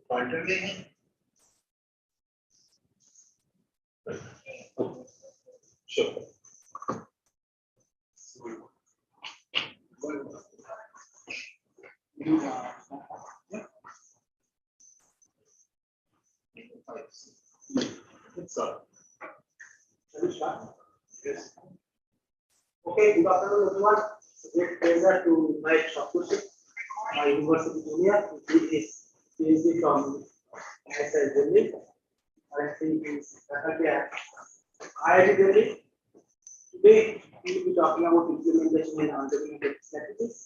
Pointer again. Sure. Yes. Okay, good afternoon, everyone. It's a great pleasure to invite Saptarshi, University Junior, who is PhD from IIT-Delhi. Currently, he is faculty at IIT-Delhi. Today, we will be talking about implementation in undominated strategies.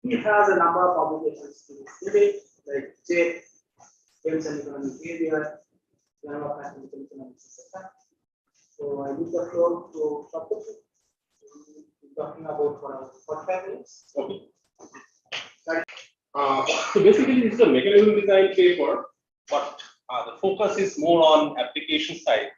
He has a number of publications in this field, like JET, Games and Economic Behavior, Journal of Mathematical Economics, etc. So I leave the floor to Saptarshi. Talking about for 45 minutes. Okay. So basically, this is a mechanism design paper, but the focus is more on application side.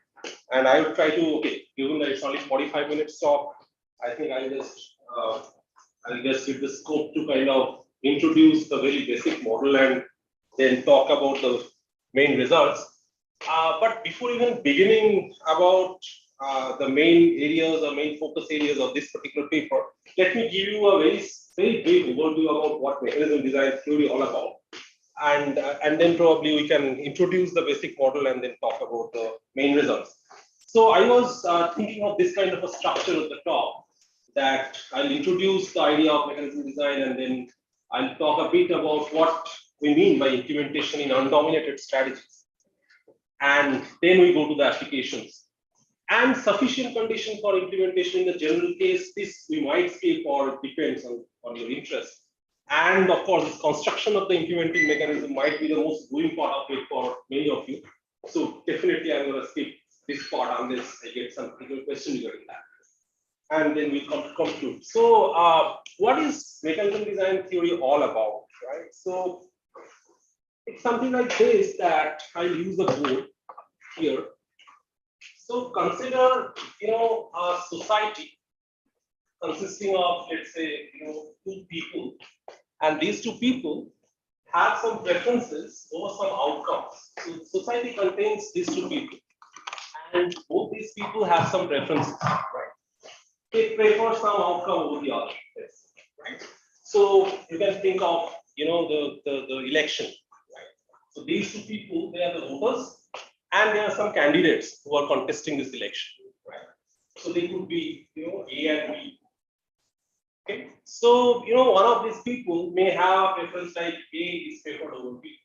And I will try to, given that it's only 45 minutes talk, I think I'll just give the scope to kind of introduce the very basic model and then talk about the main results. But before even beginning about the main areas or main focus areas of this particular paper, let me give you a very brief overview about what mechanism design theory is all about. And then probably we can introduce the basic model and then talk about the main results. So I was thinking of this kind of a structure at the top, that I'll introduce the idea of mechanism design and then I'll talk a bit about what we mean by implementation in undominated strategies. And then we go to the applications. And sufficient condition for implementation in the general case, this we might skip or it depends on your interest. And of course, this construction of the implementing mechanism might be the most boring part of it for many of you. So definitely I'm going to skip this part unless I get some critical question regarding that. And then we conclude. So what is mechanism design theory all about, right? So it's something like this, that I'll use the board here. So consider, a society consisting of, let's say, two people, and these two people have some preferences over some outcomes. So society contains these two people, and both these people have some preferences, right? They prefer some outcome over the other, right? So you can think of, the election, right? So these two people, they are the voters. And there are some candidates who are contesting this election, right? So they could be, A and B. Okay. So, one of these people may have a preference like A is preferred over B.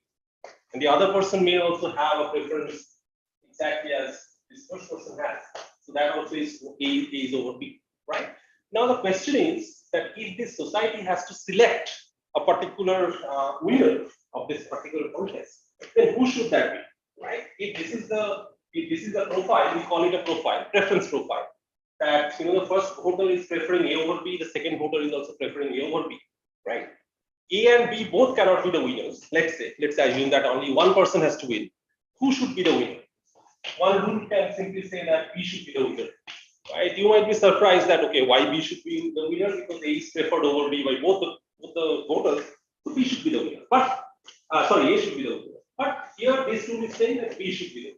And the other person may also have a preference exactly as this first person has. So that also is A is over B, right? Now the question is that if this society has to select a particular winner of this particular contest, then who should that be? Right? If this is the profile, we call it a profile, preference profile. That the first voter is preferring A over B, the second voter is also preferring A over B, right? A and B both cannot be the winners. Let's assume that only one person has to win. Who should be the winner? One rule can simply say that B should be the winner, right? You might be surprised that why B should be the winner, because A is preferred over B by both the voters, so B should be the winner. But A should be the winner. But here this rule is saying that B should be there,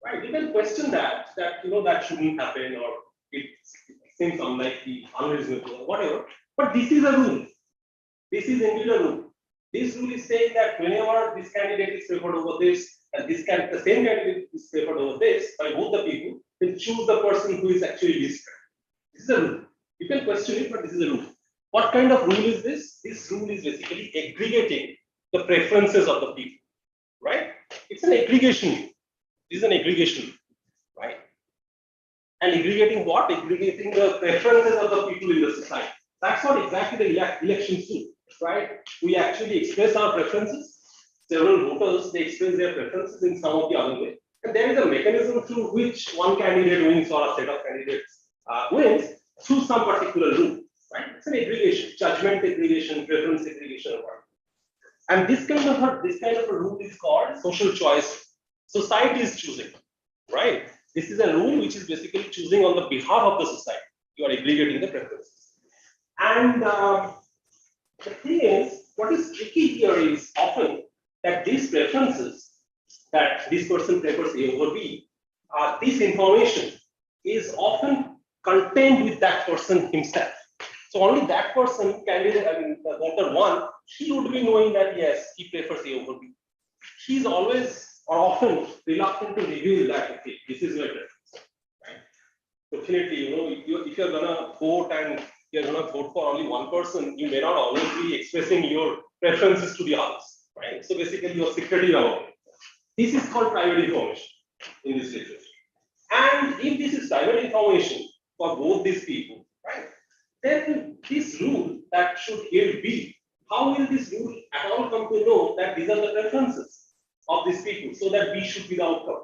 right? You can question that that shouldn't happen, or it seems unlikely, unreasonable, or whatever. But this is a rule. This is indeed a rule. This rule is saying that whenever this candidate is preferred over this, and the same candidate is preferred over this by both the people, then choose the person who is actually least preferred. This is a rule. You can question it, but this is a rule. What kind of rule is this? This rule is basically aggregating the preferences of the people. Right? It's an aggregation. This is an aggregation, right? And aggregating what? Aggregating the preferences of the people in the society. That's what exactly the elections do, right? We actually express our preferences. Several voters, they express their preferences in some of the other way. And there is a mechanism through which one candidate wins or a set of candidates wins through some particular rule, right? It's an aggregation, judgment aggregation, preference aggregation, or whatever. And this kind of a rule is called social choice. Society is choosing, right? This is a rule which is basically choosing on the behalf of the society. You are aggregating the preferences. And the thing is, what is tricky here is often that that these preferences, that this person prefers A over B, this information is often contained with that person himself. So only that person, candidate, the voter one, he would be knowing that yes, he prefers A over B. He's always or often reluctant to reveal that, okay, this is my preference. Right? Definitely, if you're gonna vote and you're gonna vote for only one person, you may not always be expressing your preferences to the others. Right? So basically, you're secretive about it. This is called private information in this literature. And if this is private information for both these people, right, then this rule that should here be, how will this rule at all come to know that these are the preferences of these people so that B should be the outcome?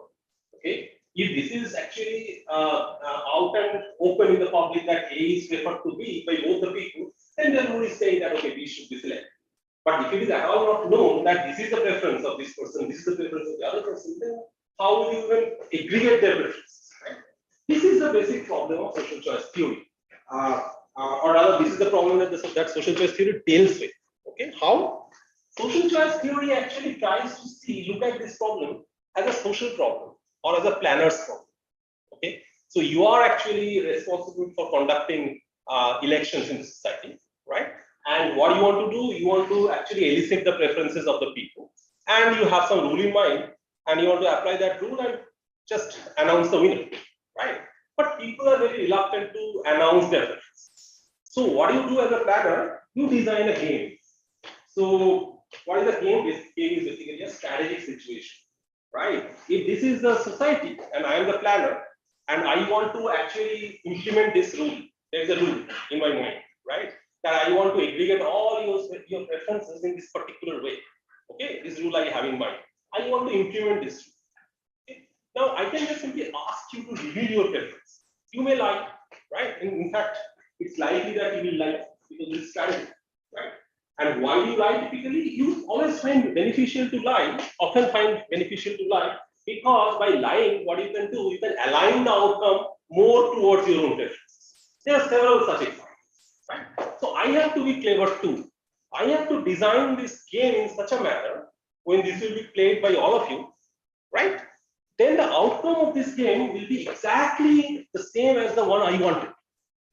Okay. If this is actually out and open in the public that A is preferred to B by both the people, then the rule is saying that okay, B should be selected. But if it is at all not known that this is the preference of this person, this is the preference of the other person, then how will you even aggregate their preferences? Right? This is the basic problem of social choice theory. Or rather, this is the problem that social choice theory deals with. Okay, how? Social choice theory actually tries to look at this problem as a social problem or as a planner's problem. Okay, so you are actually responsible for conducting elections in the society, right? And what you want to do, you want to actually elicit the preferences of the people, and you have some rule in mind, and you want to apply that rule and just announce the winner, right? But people are very reluctant to announce their preferences. So what you do as a planner, you design a game. So what is a game? This game is basically a strategic situation, right? If this is the society and I am the planner and I want to actually implement this rule, there is a rule in my mind, right? That I want to aggregate all your preferences in this particular way. Okay, this rule I have in mind. I want to implement this rule. Okay? Now I can just simply ask you to reveal your preference. You may lie, right? In fact, it's likely that you will lie because it's strategy, right? And why do you lie typically? You always find beneficial to lie, often find beneficial to lie, because by lying, what you can do, you can align the outcome more towards your own preferences. There are several such examples, right? So I have to be clever too. I have to design this game in such a manner when this will be played by all of you, right? Then the outcome of this game will be exactly the same as the one I wanted.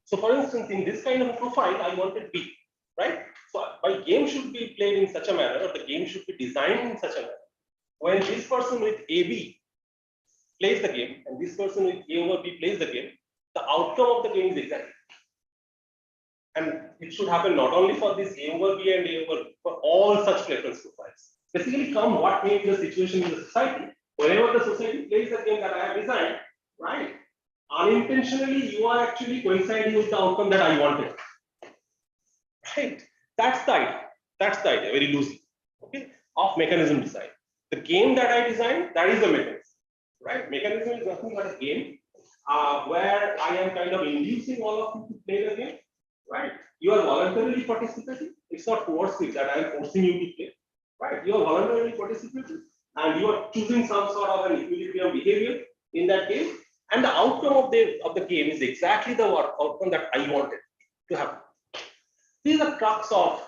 So for instance, in this kind of a profile, I wanted B, right? So my game should be played in such a manner, or the game should be designed in such a manner. When this person with AB plays the game, and this person with A over B plays the game, the outcome of the game is exactly. And it should happen not only for this A over B and A over B, for all such preference profiles. Basically, come what may be the situation in the society, whenever the society plays the game that I have designed, right? Unintentionally, you are actually coinciding with the outcome that I wanted. Right? That's the idea. That's the idea, very loosely. Okay, of mechanism design. The game that I designed, that is the mechanism. Right? Mechanism is nothing but a game where I am kind of inducing all of you to play the game. Right? You are voluntarily participating. It's not coercive that I am forcing you to play. Right? You are voluntarily participating, and you are choosing some sort of an equilibrium behavior in that game. And the outcome of the game is exactly the outcome that I wanted to happen. These are crux of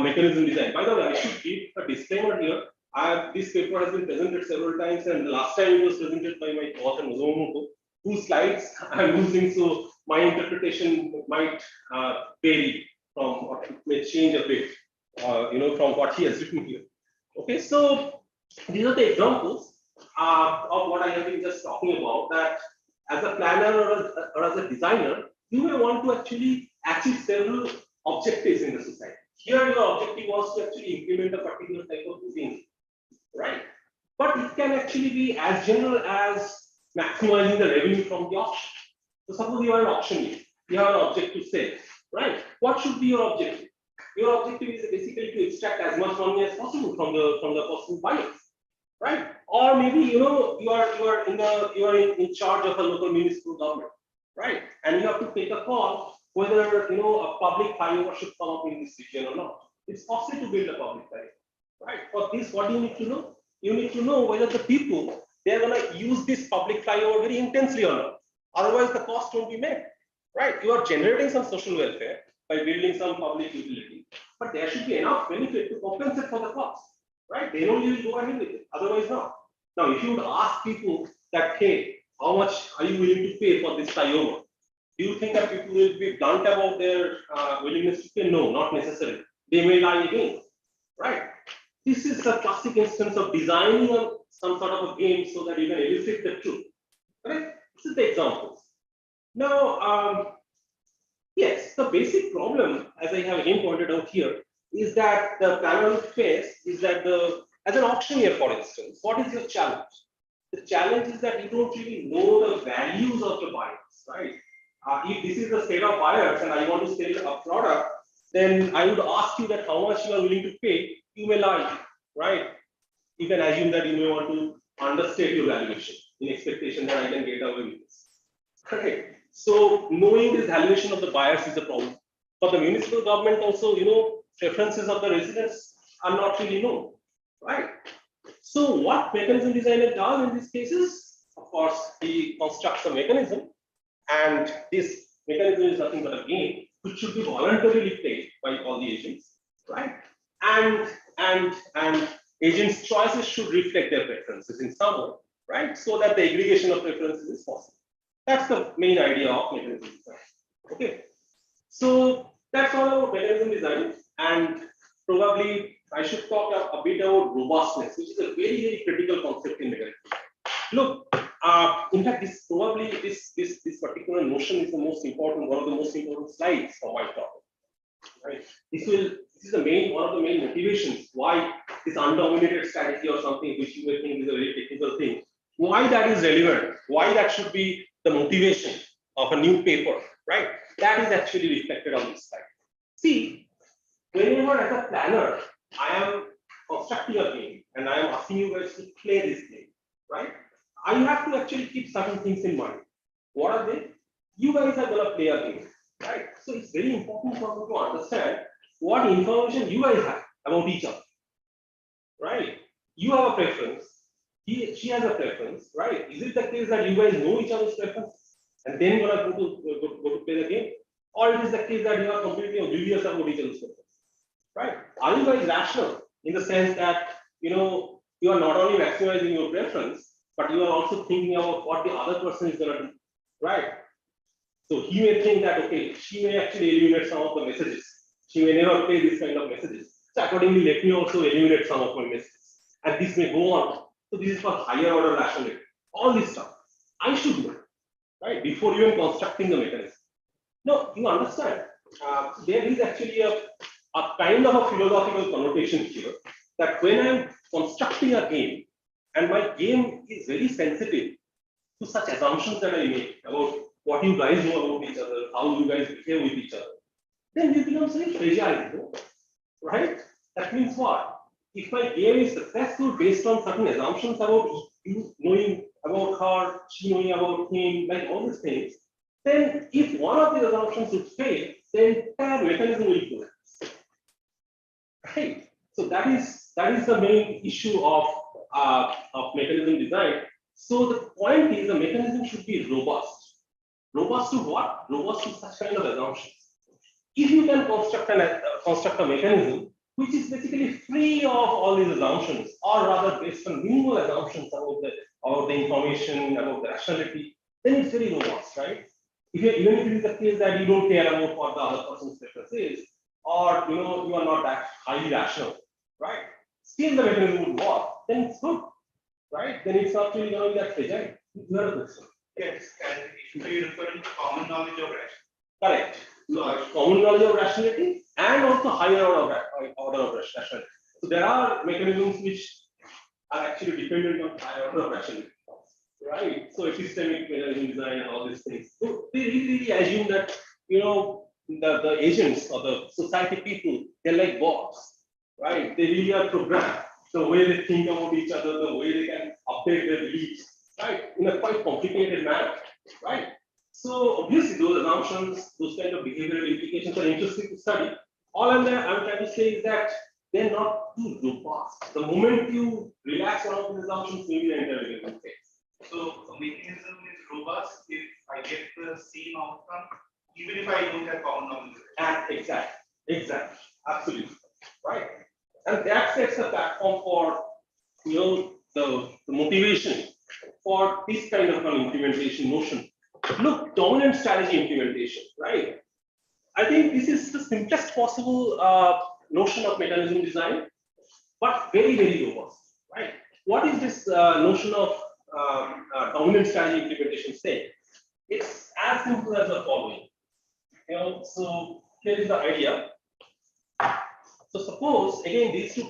mechanism design. By the way, I should give a disclaimer here. This paper has been presented several times, and the last time it was presented by my author Nozomu, whose slides I'm using, so my interpretation might vary from, or it may change a bit, from what he has written here. Okay, so these are the examples of what I have been just talking about. That as a planner or as a designer, you may want to actually achieve several objectives in the society. Here, your objective was to actually implement a particular type of routine, right? But it can actually be as general as maximizing the revenue from the auction. So suppose you are an auctioneer, you have an object to sell, right? What should be your objective? Your objective is basically to extract as much money as possible from the possible buyers, right? Or maybe you are in charge of a local municipal government, right? And you have to take a call whether a public flyover should come up in this region or not. It's costly to build a public flyover, right? For this, what do you need to know? You need to know whether the people, they are going to use this public flyover very intensely or not. Otherwise, the cost won't be met, right? You are generating some social welfare by building some public utility, but there should be enough benefit to compensate for the cost, right? Then only you will go ahead with it. Otherwise, not. Now, if you would ask people that, hey, how much are you willing to pay for this flyover? Do you think that people will be blunt about their willingness to pay? No, not necessarily. They may lie again, right? This is a classic instance of designing some sort of a game so that you can elicit the truth, right? This is the examples. Now, yes, the basic problem, as I have again pointed out here, is that the planner face is that as an auctioneer, for instance, what is your challenge? The challenge is that you don't really know the values of the buyers, right? If this is the state of buyers and I want to sell a product, then I would ask you that how much you are willing to pay. You may lie, right? You can assume that you may want to understate your valuation in expectation that I can get away with this. Right. So knowing this valuation of the buyers is a problem. For the municipal government also, preferences of the residents are not really known, right? So what mechanism designer does in these cases? Of course, he constructs a mechanism, and this mechanism is nothing but a game which should be voluntarily played by all the agents, right? And agents' choices should reflect their preferences in some way, right? So that the aggregation of preferences is possible. That's the main idea of mechanism design. Okay, so that's all about mechanism design, and probably I should talk a bit about robustness, which is a very, very critical concept in mechanism. Look, in fact, this particular notion is the most important, one of the most important slides for my talk. Right? This is one of the main motivations why this undominated strategy or something which you may think is a very technical thing, why that is relevant, why that should be the motivation of a new paper, right? That is actually reflected on this slide. See, whenever as a planner, I am constructing a game and I am asking you guys to play this game, right? I have to actually keep certain things in mind. What are they? You guys are going to play a game, right? So it's very important for you to understand what information you guys have about each other, right? You have a preference. She has a preference, right? Is it the case that you guys know each other's preference and then gonna go to play the game, or it is the case that you are completely oblivious about each other's preference, right? Are you guys rational in the sense that you are not only maximizing your preference, but you are also thinking about what the other person is gonna do, right? So he may think that okay, she may actually eliminate some of the messages. She may never play this kind of messages. So accordingly, let me also eliminate some of my messages, and this may go on. So this is for higher order rationality. All this stuff I should know, right? Before even constructing the mechanism. No, you understand. There is actually a kind of a philosophical connotation here that when I'm constructing a game, and my game is very sensitive to such assumptions that I make about what you guys know about each other, how you guys behave with each other, then it becomes very fragile, right? That means what? If my game is successful based on certain assumptions about you knowing about her, she knowing about him, like all these things, then if one of the assumptions would fail, then the entire mechanism will collapse. Right? So that is the main issue of mechanism design. So the point is the mechanism should be robust. Robust to what? Robust to such kind of assumptions. If you can construct a mechanism which is basically free of all these assumptions, or rather based on minimal assumptions about the information, about the rationality, then it's very robust, right? Even if it is the case that you don't care about what the other person's preference is, or you are not that highly rational, right? Still the mechanism would work, then it's good, right? Then it's not really going to be that fragile. You are a person. Yes, and if you refer to common knowledge of rationality. Correct. So, common knowledge of rationality and also higher order of rationality. So there are mechanisms which are actually dependent on higher order of rationality, right? So epistemic mechanism design and all these things. So they really assume that the agents or the society people, they're like bots, right? They really are programmed. The way they think about each other, the way they can update their beliefs, right? In a quite complicated manner, right? So obviously those assumptions, those kind of behavioral implications are interesting to study. All I'm trying to say is that they're not too robust. The moment you relax one of these assumptions, maybe the entire mechanism fails. So a mechanism is robust if I get the same outcome, even if I don't have common knowledge. And exactly, absolutely, right. And that sets a platform for the motivation for this kind of an implementation notion. Look, dominant strategy implementation, right? I think this is the simplest possible notion of mechanism design, but very, very robust, right? What is this notion of dominant strategy implementation say? It's as simple as the following. So here is the idea. So suppose again these two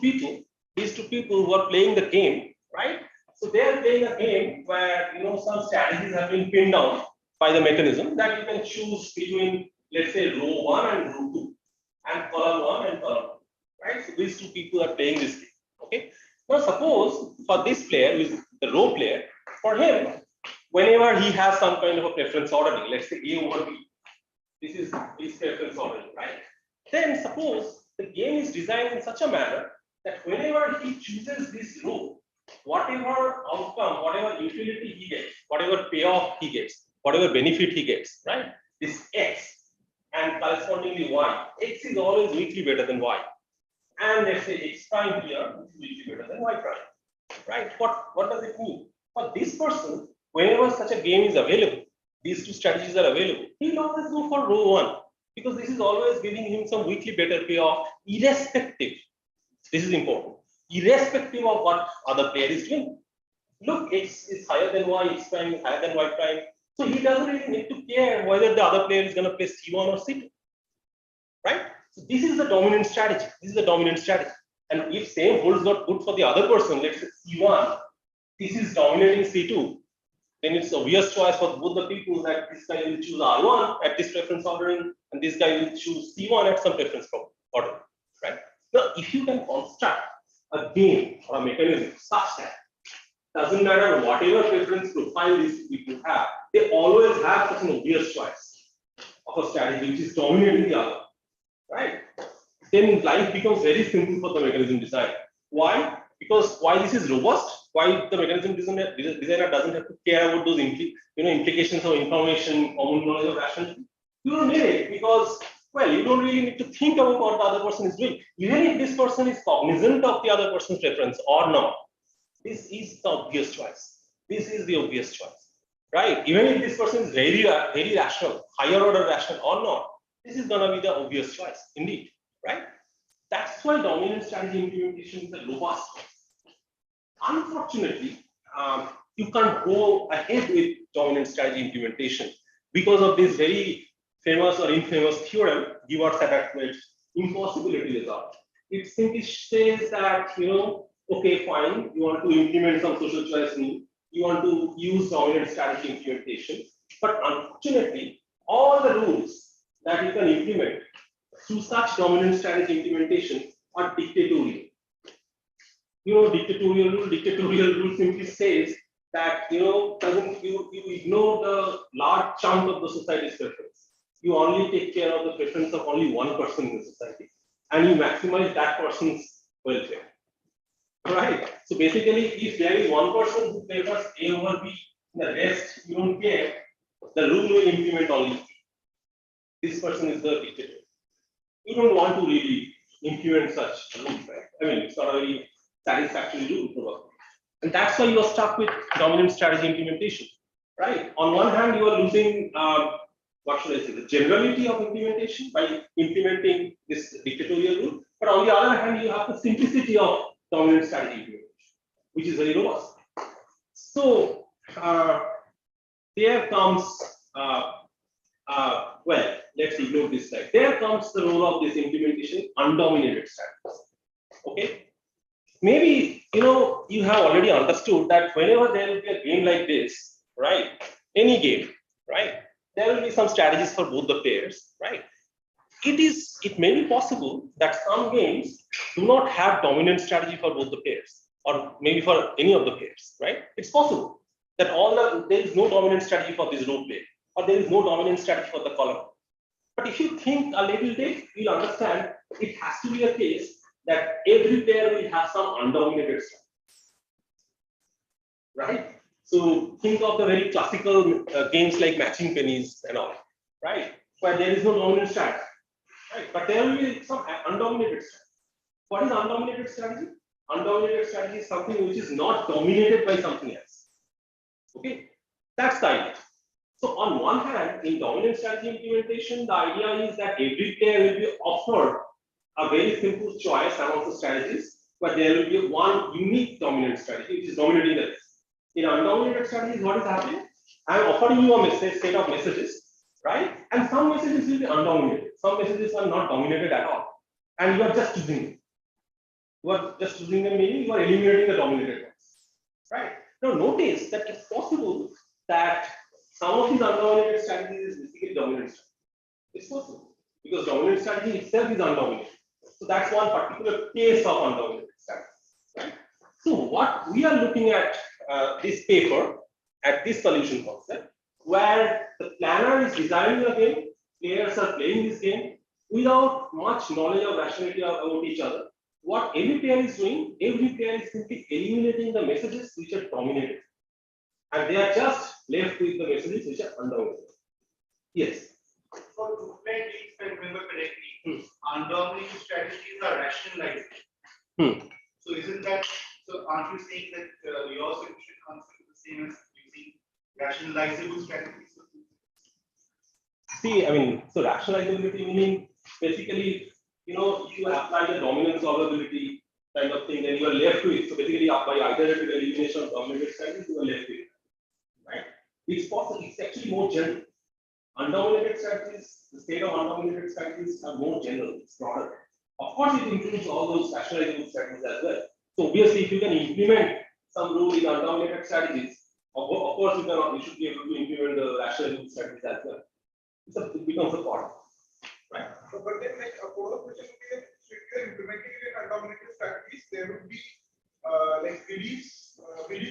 people who are playing the game, right? So they are playing a game where some strategies have been pinned down by the mechanism that you can choose between, let's say, row 1 and row 2, and column 1 and column 2, right? So these two people are playing this game. Okay. Now suppose for this player, who is the row player, for him, whenever he has some kind of a preference ordering, let's say A over B, this is his preference ordering, right? Then suppose the game is designed in such a manner that whenever he chooses this row, whatever outcome, whatever utility he gets, whatever payoff he gets, whatever benefit he gets, right? This X and correspondingly Y. X is always weakly better than Y. And let's say X prime here is weakly better than Y prime. Right? What does it mean? For this person, whenever such a game is available, these two strategies are available, he'll always go for row 1 because this is always giving him some weakly better payoff, irrespective. This is important. Irrespective of what other player is doing. Look, X is higher than Y, X prime is higher than Y prime. So he doesn't really need to care whether the other player is going to play C1 or C2. Right? So this is the dominant strategy. This is the dominant strategy. And if same holds not good for the other person, let's say C1, this is dominating C2, then it's obvious choice for both the people that this guy will choose R1 at this preference ordering, and this guy will choose C1 at some preference ordering. Right? Now, if you can construct a game or a mechanism such that doesn't matter whatever preference profile these people have, they always have such an obvious choice of a strategy which is dominating the other, right? Then life becomes very simple for the mechanism design. Why? Because why this is robust? Why the mechanism designer doesn't have to care about those implications of information, common knowledge of rationality? You don't need it because, well, you don't really need to think about what the other person is doing. Even if this person is cognizant of the other person's preference or not, this is the obvious choice. This is the obvious choice, right? Even if this person is very rational, higher order rational or not, this is going to be the obvious choice, indeed, right? That's why dominant strategy implementation is a robust choice. Unfortunately, you can't go ahead with dominant strategy implementation because of this very famous or infamous theorem, give or subtract impossibility result. It simply says that, okay, fine, you want to implement some social choice rule, you want to use dominant strategy implementation, but unfortunately, all the rules that you can implement through such dominant strategy implementation are dictatorial. Dictatorial rule simply says that, you ignore the large chunk of the society's preference. You only take care of the preference of only one person in the society, and you maximize that person's welfare. Right. So basically, if there is one person who favors A over B, the rest you don't care, the rule will implement only C. This person is the dictator. You don't want to really implement such rules, right? I mean, it's not a very satisfactory rule, probably. And that's why you are stuck with dominant strategy implementation, right? On one hand, you are losing, what should I say, the generality of implementation by implementing this dictatorial rule. But on the other hand, you have the simplicity of dominant strategy implementation, which is very robust. So there comes, well, let's ignore this slide. There comes the role of this implementation undominated strategies. Okay, maybe you have already understood that whenever there will be a game like this, right? Any game, right? There will be some strategies for both the players, right? It may be possible that some games do not have dominant strategy for both the players, or maybe for any of the players, right? It's possible that there is no dominant strategy for this row player, or there is no dominant strategy for the column. But if you think a little bit, you'll understand it has to be a case that every player will have some undominated strategy, right? So think of the very classical games like matching pennies and all, right? Where there is no dominant strategy. Right, but there will be some undominated strategy. What is undominated strategy? Undominated strategy is something which is not dominated by something else. Okay, that's the idea. So on one hand, in dominant strategy implementation, the idea is that every player will be offered a very simple choice among the strategies, but there will be one unique dominant strategy which is dominating the rest. In undominated strategies, what is happening? I am offering you a message, set of messages, right? And some messages will be undominated. Some messages are not dominated at all. And you are just choosing them. You are just choosing them, meaning you are eliminating the dominated ones. Right? Now notice that it's possible that some of these undominated strategies is basically dominant strategy. It's possible. Because dominant strategy itself is undominated. So that's one particular case of undominated strategy. Right? So what we are looking at this paper, at this solution concept, where the planner is designing a game, players are playing this game without much knowledge or rationality about each other. What every player is doing, every player is simply eliminating the messages which are dominated. And they are just left with the messages which are undominated. Yes. So to play if I remember correctly, undominated strategies are rationalized. So isn't that, so aren't you saying that your solution concept is the same as using rationalizable strategies? See, I mean, so rationalizability meaning basically, you know, if you apply the dominance probability kind of thing, then you are left with. So basically, by iterative elimination of dominated strategies, you are left with, right? It's possible. It's actually more general. Undominated strategies, the state of undominated strategies are more general. It's broader. Of course, it includes all those rationalizable strategies as well. So obviously, if you can implement some rule in undominated strategies, of course, you should be able to implement the rationalizable strategies as well. It becomes a part, right? So, but then, like, a follow-up question would be, so if you are implementing it in undominated strategies, there would be like belief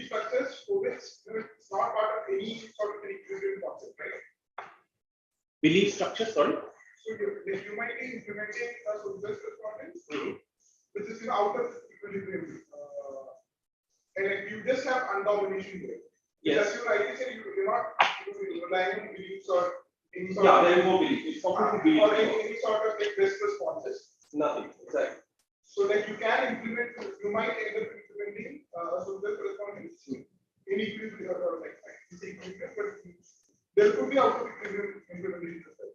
structures for which it's not part of any sort of an equilibrium concept, right? Belief structure, sorry. So you might be implementing a social correspondence, which is out of equilibrium, and if you just have undomination there. Yes. As you rightly said, you're not relying on beliefs or any sort there is no belief. It's completely belief. or any sort of like best responses. Nothing. Exactly. So that you can implement, you might end up implementing social correspondence in equilibrium or like equilibrium, but there could be out of equilibrium implementation as well.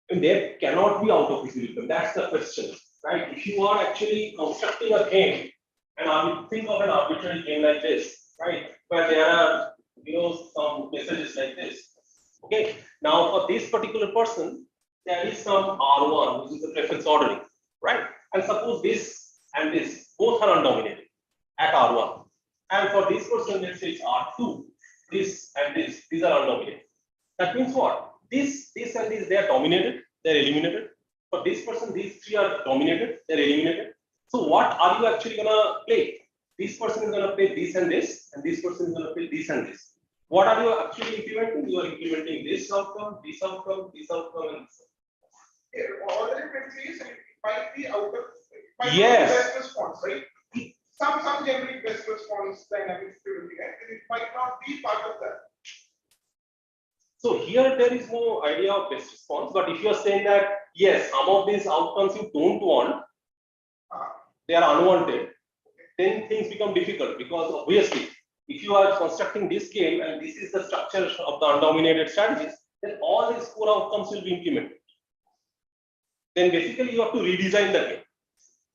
And there cannot be out of equilibrium. That's the question, right? If you are actually constructing a game, and I would think of an arbitrary game like this, right, where there are, you know, some messages like this. Okay. Now, for this particular person, there is some R1, which is the preference ordering, right? And suppose this and this both are undominated at R1. And for this person, let's say it's R2, this and this, these are undominated. That means what? This and this, they are dominated, they're eliminated. For this person, these three are dominated, they're eliminated. So what are you actually gonna play? This person is gonna play this, and this person is gonna play this and this. What are you actually implementing? You are implementing this outcome, and this outcome. Yeah, all the differences it might be out of Yes. best response, right? Some generic best response dynamics to it, and it might not be part of that. So here there is no idea of best response, but if you are saying that yes, some of these outcomes you don't want, they are unwanted, then things become difficult, because obviously if you are constructing this game and this is the structure of the undominated strategies, then all these four outcomes will be implemented. Then basically you have to redesign the game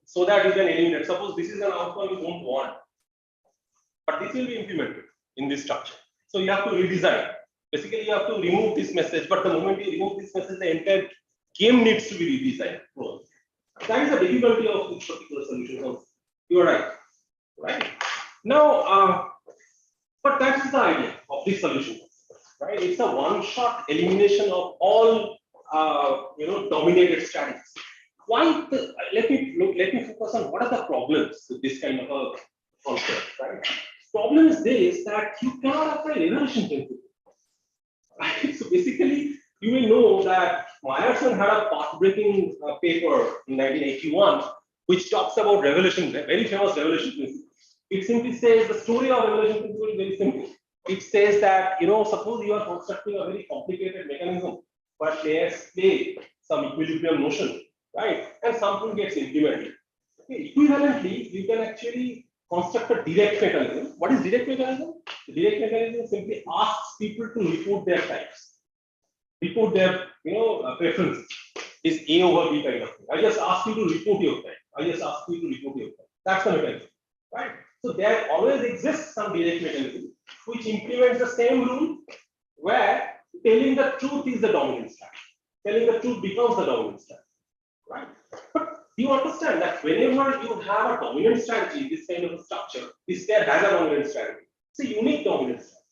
so that you can eliminate. Suppose this is an outcome you don't want, but this will be implemented in this structure. So you have to redesign. Basically, you have to remove this message, but the moment you remove this message, the entire game needs to be redesigned. That is the difficulty of this particular solution. You are right. Right? Now, but that is the idea of this solution. Right? It's a one-shot elimination of all dominated strategies. Why? Let me focus on what are the problems with this kind of a concept. Right? Problem is this, that you cannot apply revolution principle. Right? So basically, you will know that Meyerson had a path-breaking paper in 1981, which talks about revolution, very famous revolution principle. It simply says the story of revolution principle is very simple. It says that, suppose you are constructing a very complicated mechanism where players play some equilibrium notion, right? And something gets implemented. Okay, equivalently, you can actually construct a direct mechanism. What is direct mechanism? The direct mechanism simply asks people to report their types, report their preferences. Is A over B kind of thing. I just ask you to report your type. I just ask you to report your type. That's the mechanism, right? So there always exists some direct mechanism which implements the same rule where telling the truth is the dominant strategy. Telling the truth becomes the dominant strategy, right? But you understand that whenever you have a dominant strategy, this kind of a structure, this pair has a dominant strategy. It's a unique dominant strategy,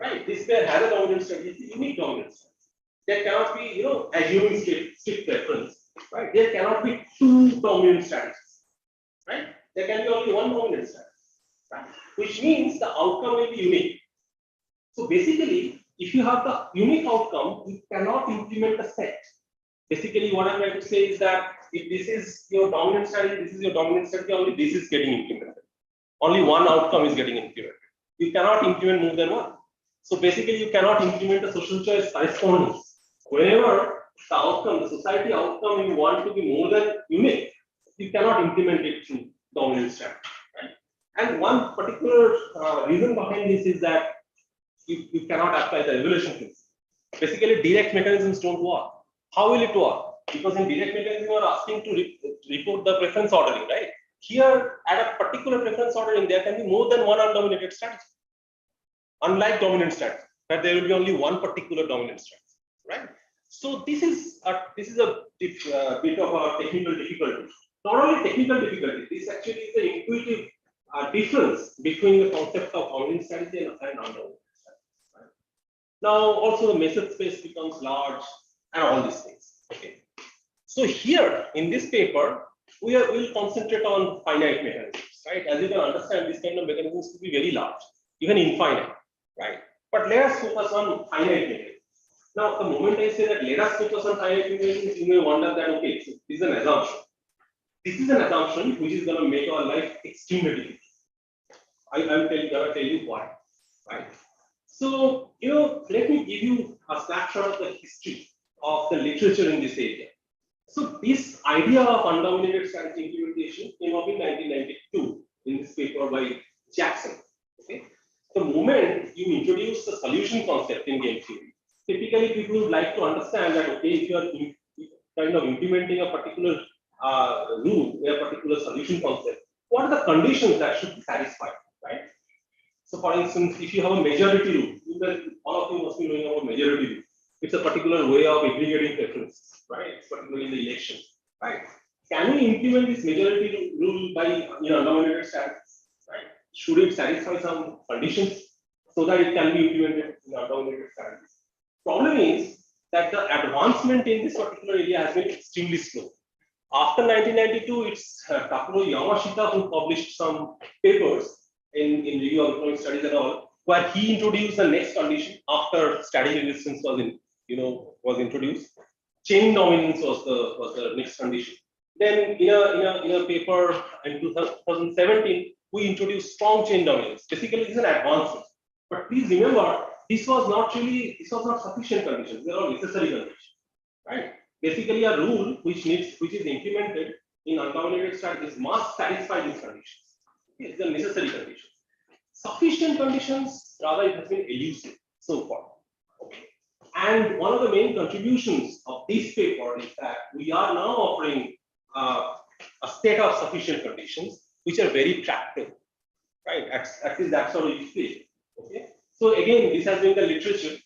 right? This pair has a dominant strategy. It's a unique dominant strategy. There cannot be, assuming strict preference, right? There cannot be two dominant strategies, right? There can be only one dominant strategy, right? Which means the outcome will be unique. So basically, if you have the unique outcome, you cannot implement a set. Basically, what I'm trying to say is that if this is your dominant strategy, this is your dominant strategy, only this is getting implemented. Only one outcome is getting implemented. You cannot implement more than one. So basically, you cannot implement a social choice correspondence. Whenever the outcome, the society outcome, you want to be more than unique, you cannot implement it through dominant strategy. Right? And one particular reason behind this is that you cannot apply the evaluation principle. Basically, direct mechanisms don't work. How will it work? Because in direct mechanism, you are asking to report the preference ordering, right? Here, at a particular preference ordering, there can be more than one undominated strategy. Unlike dominant strategy, where there will be only one particular dominant strategy, right? So this is a bit of a technical difficulty. Not only technical difficulty, this actually is an intuitive difference between the concept of dominant strategy and undominated strategy. Right? Now, also the method space becomes large and all these things. Okay. So here in this paper, we will concentrate on finite mechanisms, right? As you can understand, this kind of mechanisms could be very large, even infinite, right? But let us focus on finite mechanisms. Now, the moment I say that let us focus on finite mechanisms, you may wonder that, okay, so this is an assumption. This is an assumption which is going to make our life extremely difficult. I will tell you why, right? So, let me give you a snapshot of the history of the literature in this area. So, this idea of undominated strategy implementation came up in 1992 in this paper by Jackson. Okay, the moment you introduce the solution concept in game theory, typically people would like to understand that, okay, if you are kind of implementing a particular rule, a particular solution concept, what are the conditions that should be satisfied, right? So, for instance, if you have a majority rule, all of you must be knowing about majority rule. It's a particular way of aggregating preferences, right? It's particularly in the election, right? Can we implement this majority rule by undominated strategies, right? Should it satisfy some conditions so that it can be implemented in undominated strategies? Problem is that the advancement in this particular area has been extremely slow. After 1992, it's Takuro Yamashita who published some papers in Review of Economic Studies and all, where he introduced the next condition after static resistance was introduced. Chain dominance was the next condition. Then in a paper in 2017, we introduced strong chain dominance. Basically, it's an advancement. But please remember, this was not sufficient conditions. They are all necessary conditions, right? Basically, a rule which is implemented in undominated strategies must satisfy these conditions. It's a necessary condition. Sufficient conditions, rather, it has been elusive so far. Okay. And one of the main contributions of this paper is that we are now offering a state of sufficient conditions, which are very tractable, right? At least that's how we feel. Okay. So again, this has been the literature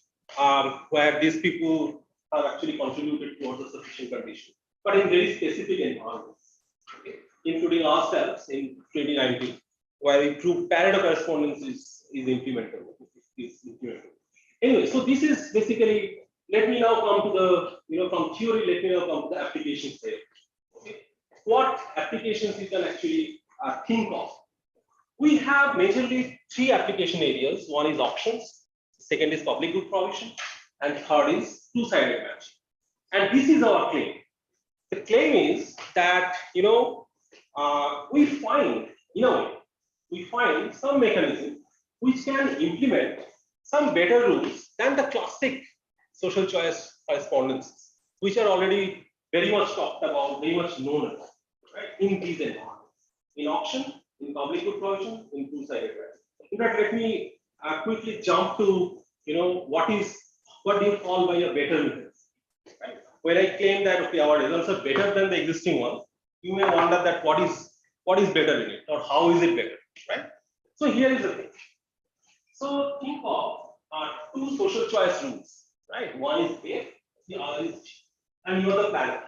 where these people have actually contributed towards the sufficient condition, but in very specific environments, okay, including ourselves in 2019, where a true Pareto correspondence is implemented. Anyway, so this is basically. Let me now come to the from theory. Let me now come to the applications there. Okay, what applications you can actually think of? We have majorly three application areas. One is auctions, second is public good provision, and third is two-sided matching. And this is our claim. The claim is that we find some mechanism which can implement some better rules than the classic social choice correspondences, which are already very much talked about, very much known about, right, in these environments. in auction, in public good provision, in two-sided price. In fact, let me quickly jump to what do you call by a better method? Right? When I claim that okay, our results are better than the existing ones, you may wonder that what is better in it or how is it better, right? So here is the thing. So think of two social choice rules, right? One is A, the other is G, and you are the planner.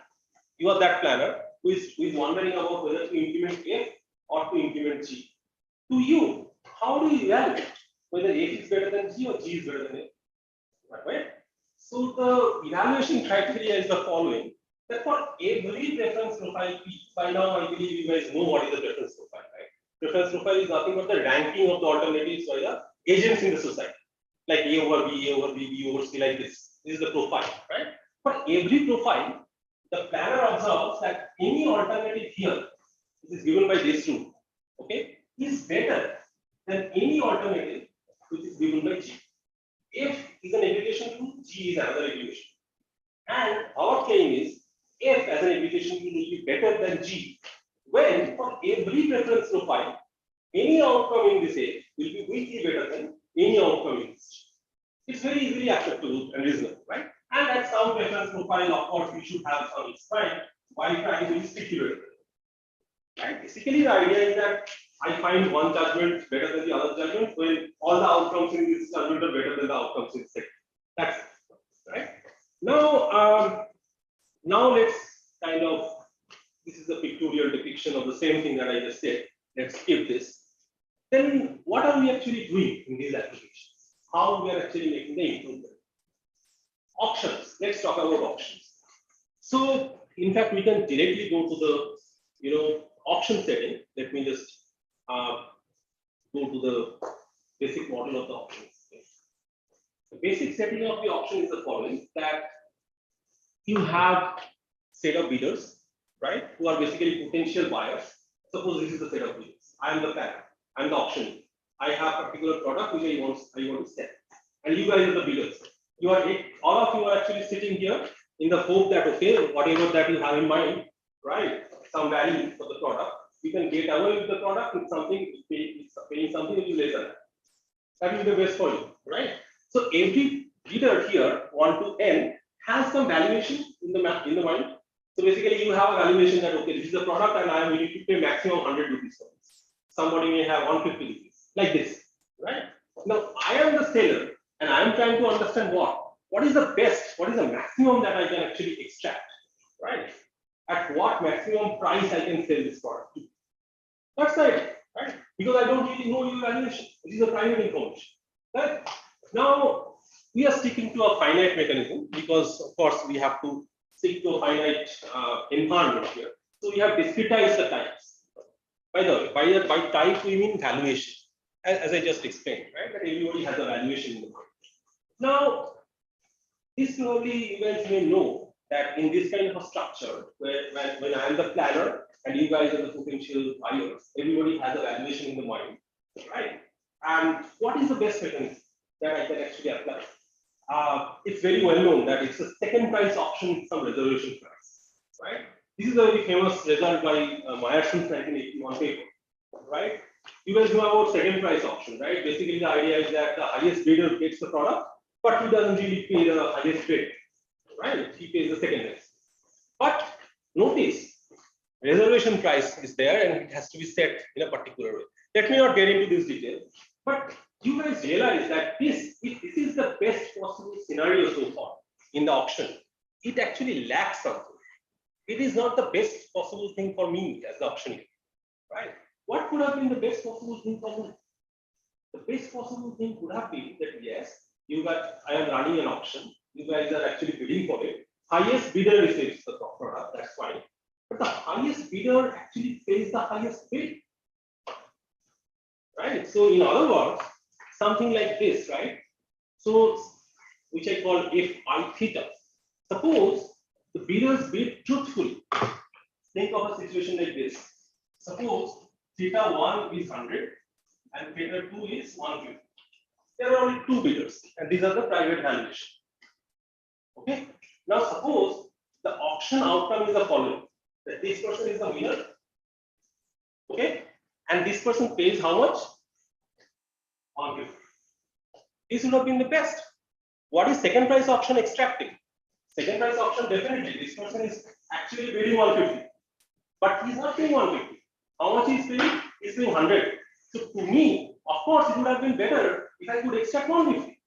You are that planner who is wondering about whether to implement F or to implement G. To you, how do you evaluate whether F is better than G or G is better than F? Right? So the evaluation criteria is the following: that for every preference profile, by now I believe you guys know what is the preference profile, right? Preference profile is nothing but the ranking of the alternatives by the agents in the society, like A over B, A over B, B over C, like this. This is the profile, right? For every profile, the planner observes that any alternative here, which is given by this rule, okay, is better than any alternative which is given by G. F is an aggregation rule, G is another aggregation. And our claim is F as an aggregation rule will be better than G when for every preference profile, any outcome in this F will be weakly better than any outcome in this G. It's very easily acceptable and reasonable, right? And at some preference profile, of course, we should have some explain why trying to speculate. Right? Basically, the idea is that I find one judgment better than the other judgment when all the outcomes in this judgment are better than the outcomes in second. That's it, right? Now, now let's kind of, this is a pictorial depiction of the same thing that I just said. Let's skip this. Then what are we actually doing in these applications? How we are actually making the improvement? Auctions. Let's talk about auctions. So, in fact, we can directly go to the auction setting. Let me just go to the basic model of the auctions. The basic setting of the auction is the following: that you have set of bidders, right, who are basically potential buyers. Suppose this is the set of bidders. I am the planner. I am the auctioneer. I have a particular product which I want to sell, and you guys are the bidders. You are all of you are actually sitting here in the hope that okay, whatever that you have in mind, right, some value for the product, you can get away with the product with something, paying something which is less than that. That will be the best for you, right? So every bidder here, 1 to n, has some valuation in the mind. So basically, you have a valuation that okay, this is the product, and I am willing to pay maximum 100 rupees for this. Somebody may have 150 rupees, like this, right? Now I am the seller, and I am trying to understand what is the best, what is the maximum that I can actually extract, right? At what maximum price I can sell this product to. That's the idea, right? Because I don't really know your valuation. This is a private information, right? Now we are sticking to a finite mechanism because, of course, we have to stick to a finite environment here. So we have discretized the types. By the way, by type we mean valuation, as I just explained, right? That everybody has a valuation in the mind. Now, this probably you guys may know that in this kind of a structure, where when I am the planner and you guys are the potential buyers, everybody has a valuation in the mind, right? And what is the best mechanism that I can actually apply? It's very well known that it's a second price auction with some reservation price, right? This is a very famous result by Myerson's 1981 paper, right? You guys know about second price auction, right? Basically, the idea is that the highest bidder gets the product, but he doesn't really pay the highest bid, right? He pays the second price. But notice, reservation price is there and it has to be set in a particular way. Let me not get into this detail, but you guys realize that if this is the best possible scenario so far in the auction, it actually lacks something. It is not the best possible thing for me as the auctioneer, right? What could have been the best possible thing for me? The best possible thing could have been that yes, I am running an auction. You guys are actually bidding for it. Highest bidder receives the product. That's fine. But the highest bidder actually pays the highest bid, right? So in other words, something like this, right? So which I call if I theta. Suppose the bidders bid truthfully. Think of a situation like this. Suppose theta 1 is 100 and theta 2 is 150. There are only two bidders, and these are the private valuation. Okay. Now suppose the auction outcome is the following: that this person is the winner. Okay. and this person pays how much? 150. This would have been the best. What is second price auction extracting? Second price auction, definitely this person is actually bidding 150, but he's not paying 150. How much is paying? He's paying 100. So to me, of course, it would have been better if I could extract 150.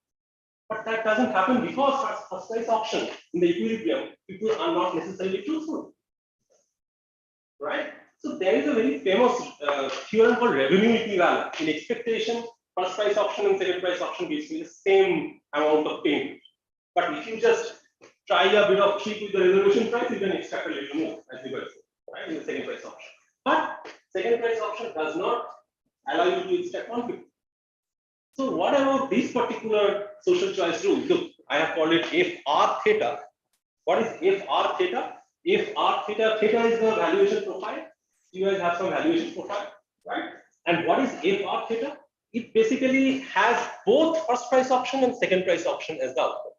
But that doesn't happen because first price auction in the equilibrium, people are not necessarily truthful. Right? So there is a very famous theorem called revenue equivalence. In expectation, first price auction and second price auction gives me the same amount of payment. But if you just try a bit of trick with the reservation price, you can extract a little more, as you guys say, right? In the second price auction. But second price auction does not allow you to extract 150. So what about this particular social choice rule? Look, I have called it FR theta. What is FR theta? FR theta, theta is the valuation profile. You guys have some valuation profile, right? And what is FR theta? It basically has both first price auction and second price auction as the outcome.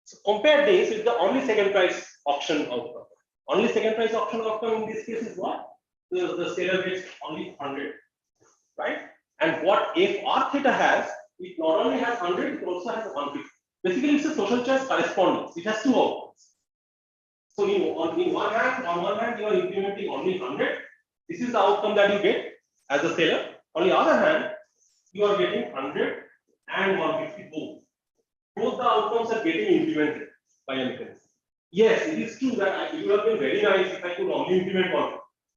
So compare this with the only second price auction outcome. Only second price auction outcome in this case is what? The seller gets only 100, right? And what FR theta has, it not only has 100, it also has 150. Basically, it's a social choice correspondence. It has two outcomes. So on one hand, you are implementing only 100. This is the outcome that you get as a seller. On the other hand, you are getting 100 and 150 both. Both the outcomes are getting implemented by a mechanism. Yes, it is true that it would have been very nice if I could only implement one.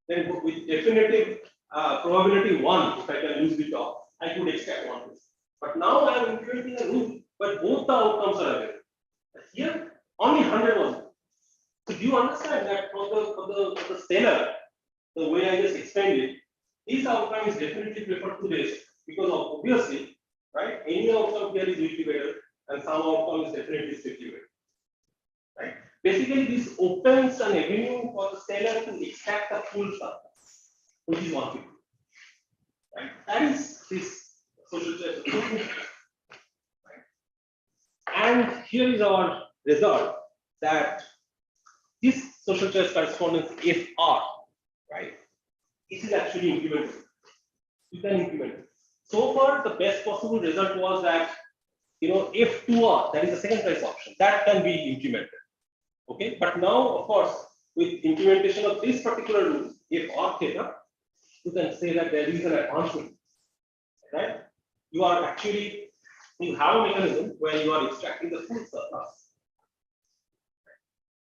Then with definitive probability 1, if I can use the top, I could extract 1. But now I am implementing a rule where both the outcomes are available. Here, only 100 was. So do you understand that for the seller, the way I just explained it, this outcome is definitely preferred to this because obviously, right, any outcome here is usually better and some outcome is definitely strictly better. Right? Basically, this opens an avenue for the seller to extract the full surplus, which is 150. Right? That is this social choice. Right? And here is our result that this social choice correspondence FR, right? This is actually implemented. You can implement it. So far, the best possible result was that F2R, that is the second price option, that can be implemented. Okay, but now, of course, with implementation of this particular rule, FR theta, you can say that there is an advancement. Right? You have a mechanism where you are extracting the full surplus.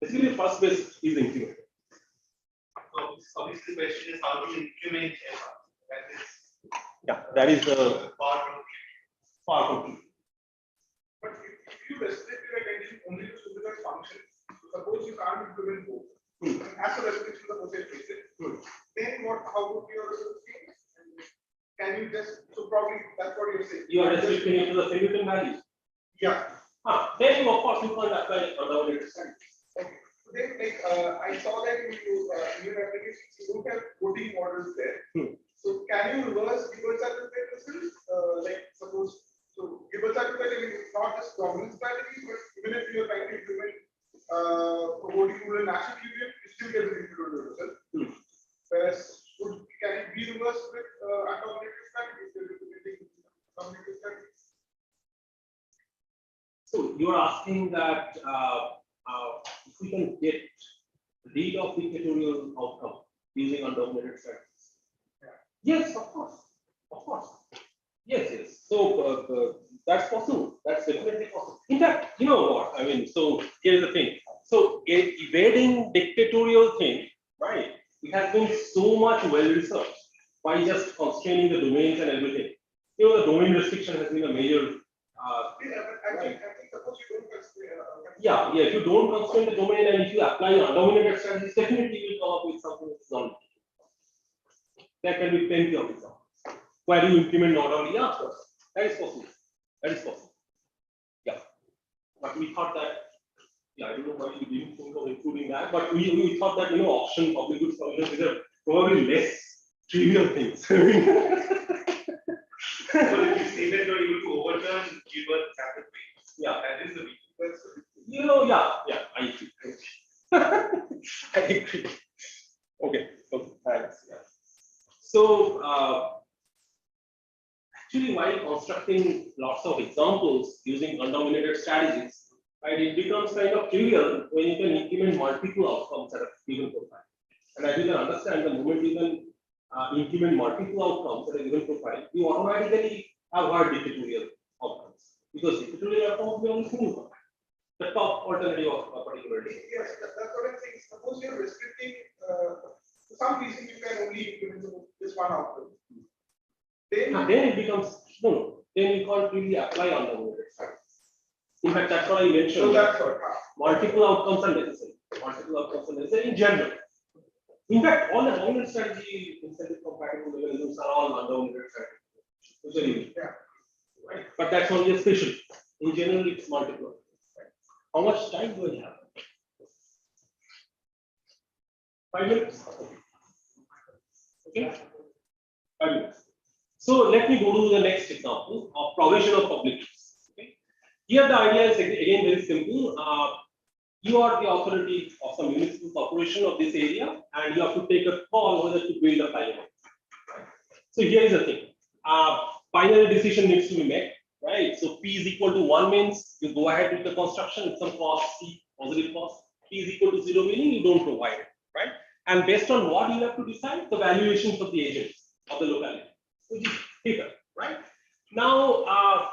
Basically, the first base is implemented. So obviously, the question is how to implement FR. That is the far from But if you restrict your attention only to supervised functions, suppose you can't implement both, as a restriction of the process basis, then how would your things? Can you just, so probably that's what you're saying. You are restricting it to the Hamilton value. Yeah. Then of course you can apply Undominated studies. Okay. So then, I saw that in your application, you don't have coding models there. So can you reverse Igidr Seminar results? Suppose, so Igidr Seminar is not just dominance strategy, but even if you are trying to implement promoting rule and national union, you still get the individual result. Whereas, can it be reversed with undominated strategies? Undominated strategies. So you are asking that if we can get rid of dictatorial outcome using undominated strategies. Yes, of course. Yes. So that's possible. That's definitely possible. In fact, you know what? I mean, so here's the thing. So evading dictatorial thing, right? It has been so much well researched by just constraining the domains and everything. The domain restriction has been a major. I think suppose you don't constrain. If you don't constrain the domain and if you apply undominated strategies, definitely you will come up with something that's non. There can be plenty of examples where you implement not only, of course, that is possible. Yeah, but we thought that, I don't know why you didn't think of including that, but we thought that option public goods provisions, these are probably less trivial things. So if you say that you're able to overturn Gilbert capital P, that is the weakness. I agree. I agree. Okay, thanks. So actually, while constructing lots of examples using undominated strategies, right, it becomes kind of trivial when you can implement multiple outcomes at a given profile. And as you can understand, the moment you can implement multiple outcomes at a given profile, you automatically avoid dictatorial outcomes. Because dictatorial outcomes will only single profile, the top alternative of a particular data. Yes, that's what I'm saying. Suppose you're restricting, for some reason you can only implement this one outcome. Then it becomes, no, then you can't really apply undominated strategies. In fact, that's what I mentioned. So that's what. Multiple outcomes are necessary. Multiple outcomes are necessary in general. In fact, all the dominant strategy incentive compatible mechanisms are all undominated strategies. Yeah. Right? But that's only a special. In general, it's multiple. Right? How much time do I have? 5 minutes. Okay. 5 minutes. So let me go to the next example of provision of public use. Okay. Here the idea is again very simple. You are the authority of some municipal corporation of this area, and you have to take a call whether to build a pylon. Right? So here is the thing. Binary decision needs to be made, right? So P is equal to 1 means you go ahead with the construction with some cost, C, positive cost. P is equal to 0 meaning you don't provide it, right? And based on what you have to decide, the valuations of the agents of the locality, which is theta, right? Now,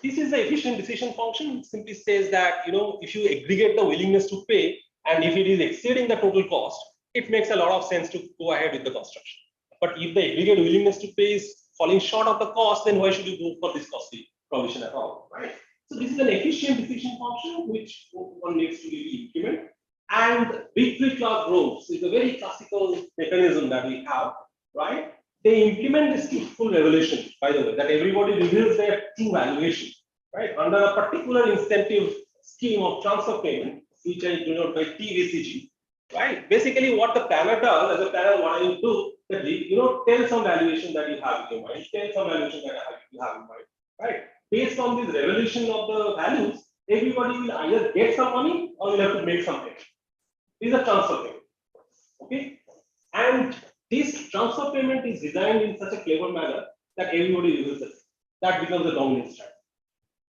this is the efficient decision function. It simply says that, if you aggregate the willingness to pay, and if it is exceeding the total cost, it makes a lot of sense to go ahead with the construction. But if the aggregate willingness to pay is falling short of the cost, then why should you go for this costly provision at all, right? So this is an efficient decision function which one needs to really implement. And big tree class groups is a very classical mechanism that we have, right? They implement this truthful revelation, by the way, that everybody reveals their true valuation, right? Under a particular incentive scheme of transfer payment, which I denote by TVCG, right? Basically, what the planner does, as a planner, what I do, that tell some valuation that you have in your mind, tell some valuation that you have in mind, right? Based on this revelation of the values, everybody will either get some money or will have to make something. This is a transfer payment, okay? And this transfer payment is designed in such a clever manner that everybody uses it. That becomes a dominant strategy.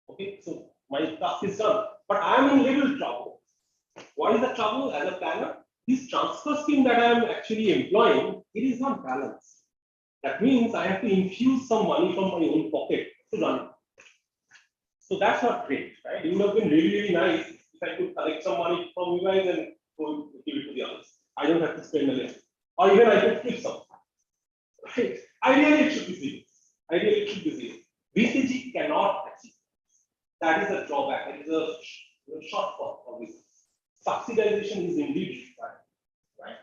Okay, so my task is done, but I am in little trouble. What is the trouble as a planner? This transfer scheme that I am actually employing, it is not balanced. That means I have to infuse some money from my own pocket to run it. So that's not great, right? It would have been really, really nice if I could collect some money from you guys and go give it to the others. I don't have to spend a little. Or even I could keep some. Right? Ideally, it should be zero. Ideally, it should be zero. VCG cannot achieve. That is a drawback. It is a shortfall of this. Subsidization is indeed required. Right?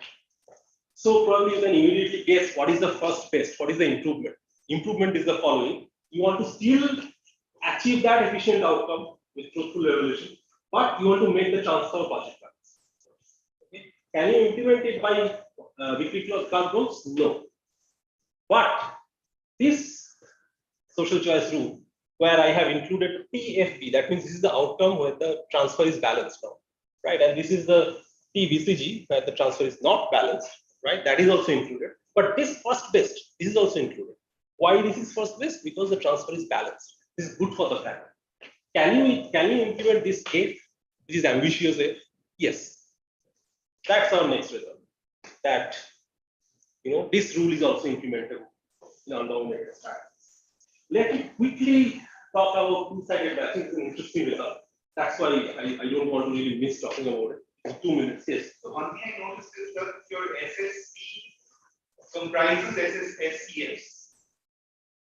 So probably you can immediately guess what is the first best, what is the improvement. Improvement is the following. You want to still achieve that efficient outcome with truthful revelation, but you want to make the transfer of budget funds. Okay? Can you implement it by weekly class groups? No. But this social choice rule, where I have included TFB, that means this is the outcome where the transfer is balanced now, right? And this is the TVCG, where the transfer is not balanced, right? That is also included. But this first best, this is also included. Why this is first best? Because the transfer is balanced. This is good for the planner. Can you implement this F, which is ambitious F? Yes. That's our next result. That this rule is also implemented in undominated strategies. Let me quickly talk about two-sided matching. It's an interesting result. That's why I don't want to really miss talking about it. In 2 minutes, yes. So one thing I noticed is that your SSC comprises SCFs.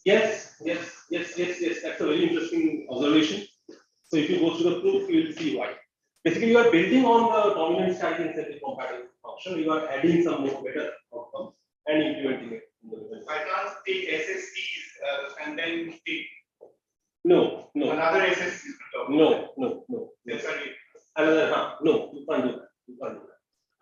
Yes. That's a very interesting observation. So if you go through the proof, you will see why. Basically, you are building on the dominant strategy incentive compatible function. You are adding some more better outcomes and implementing it. I can't take SSCs and then take No. another SSC. No. Yes, sorry. Another, no, you can't do that.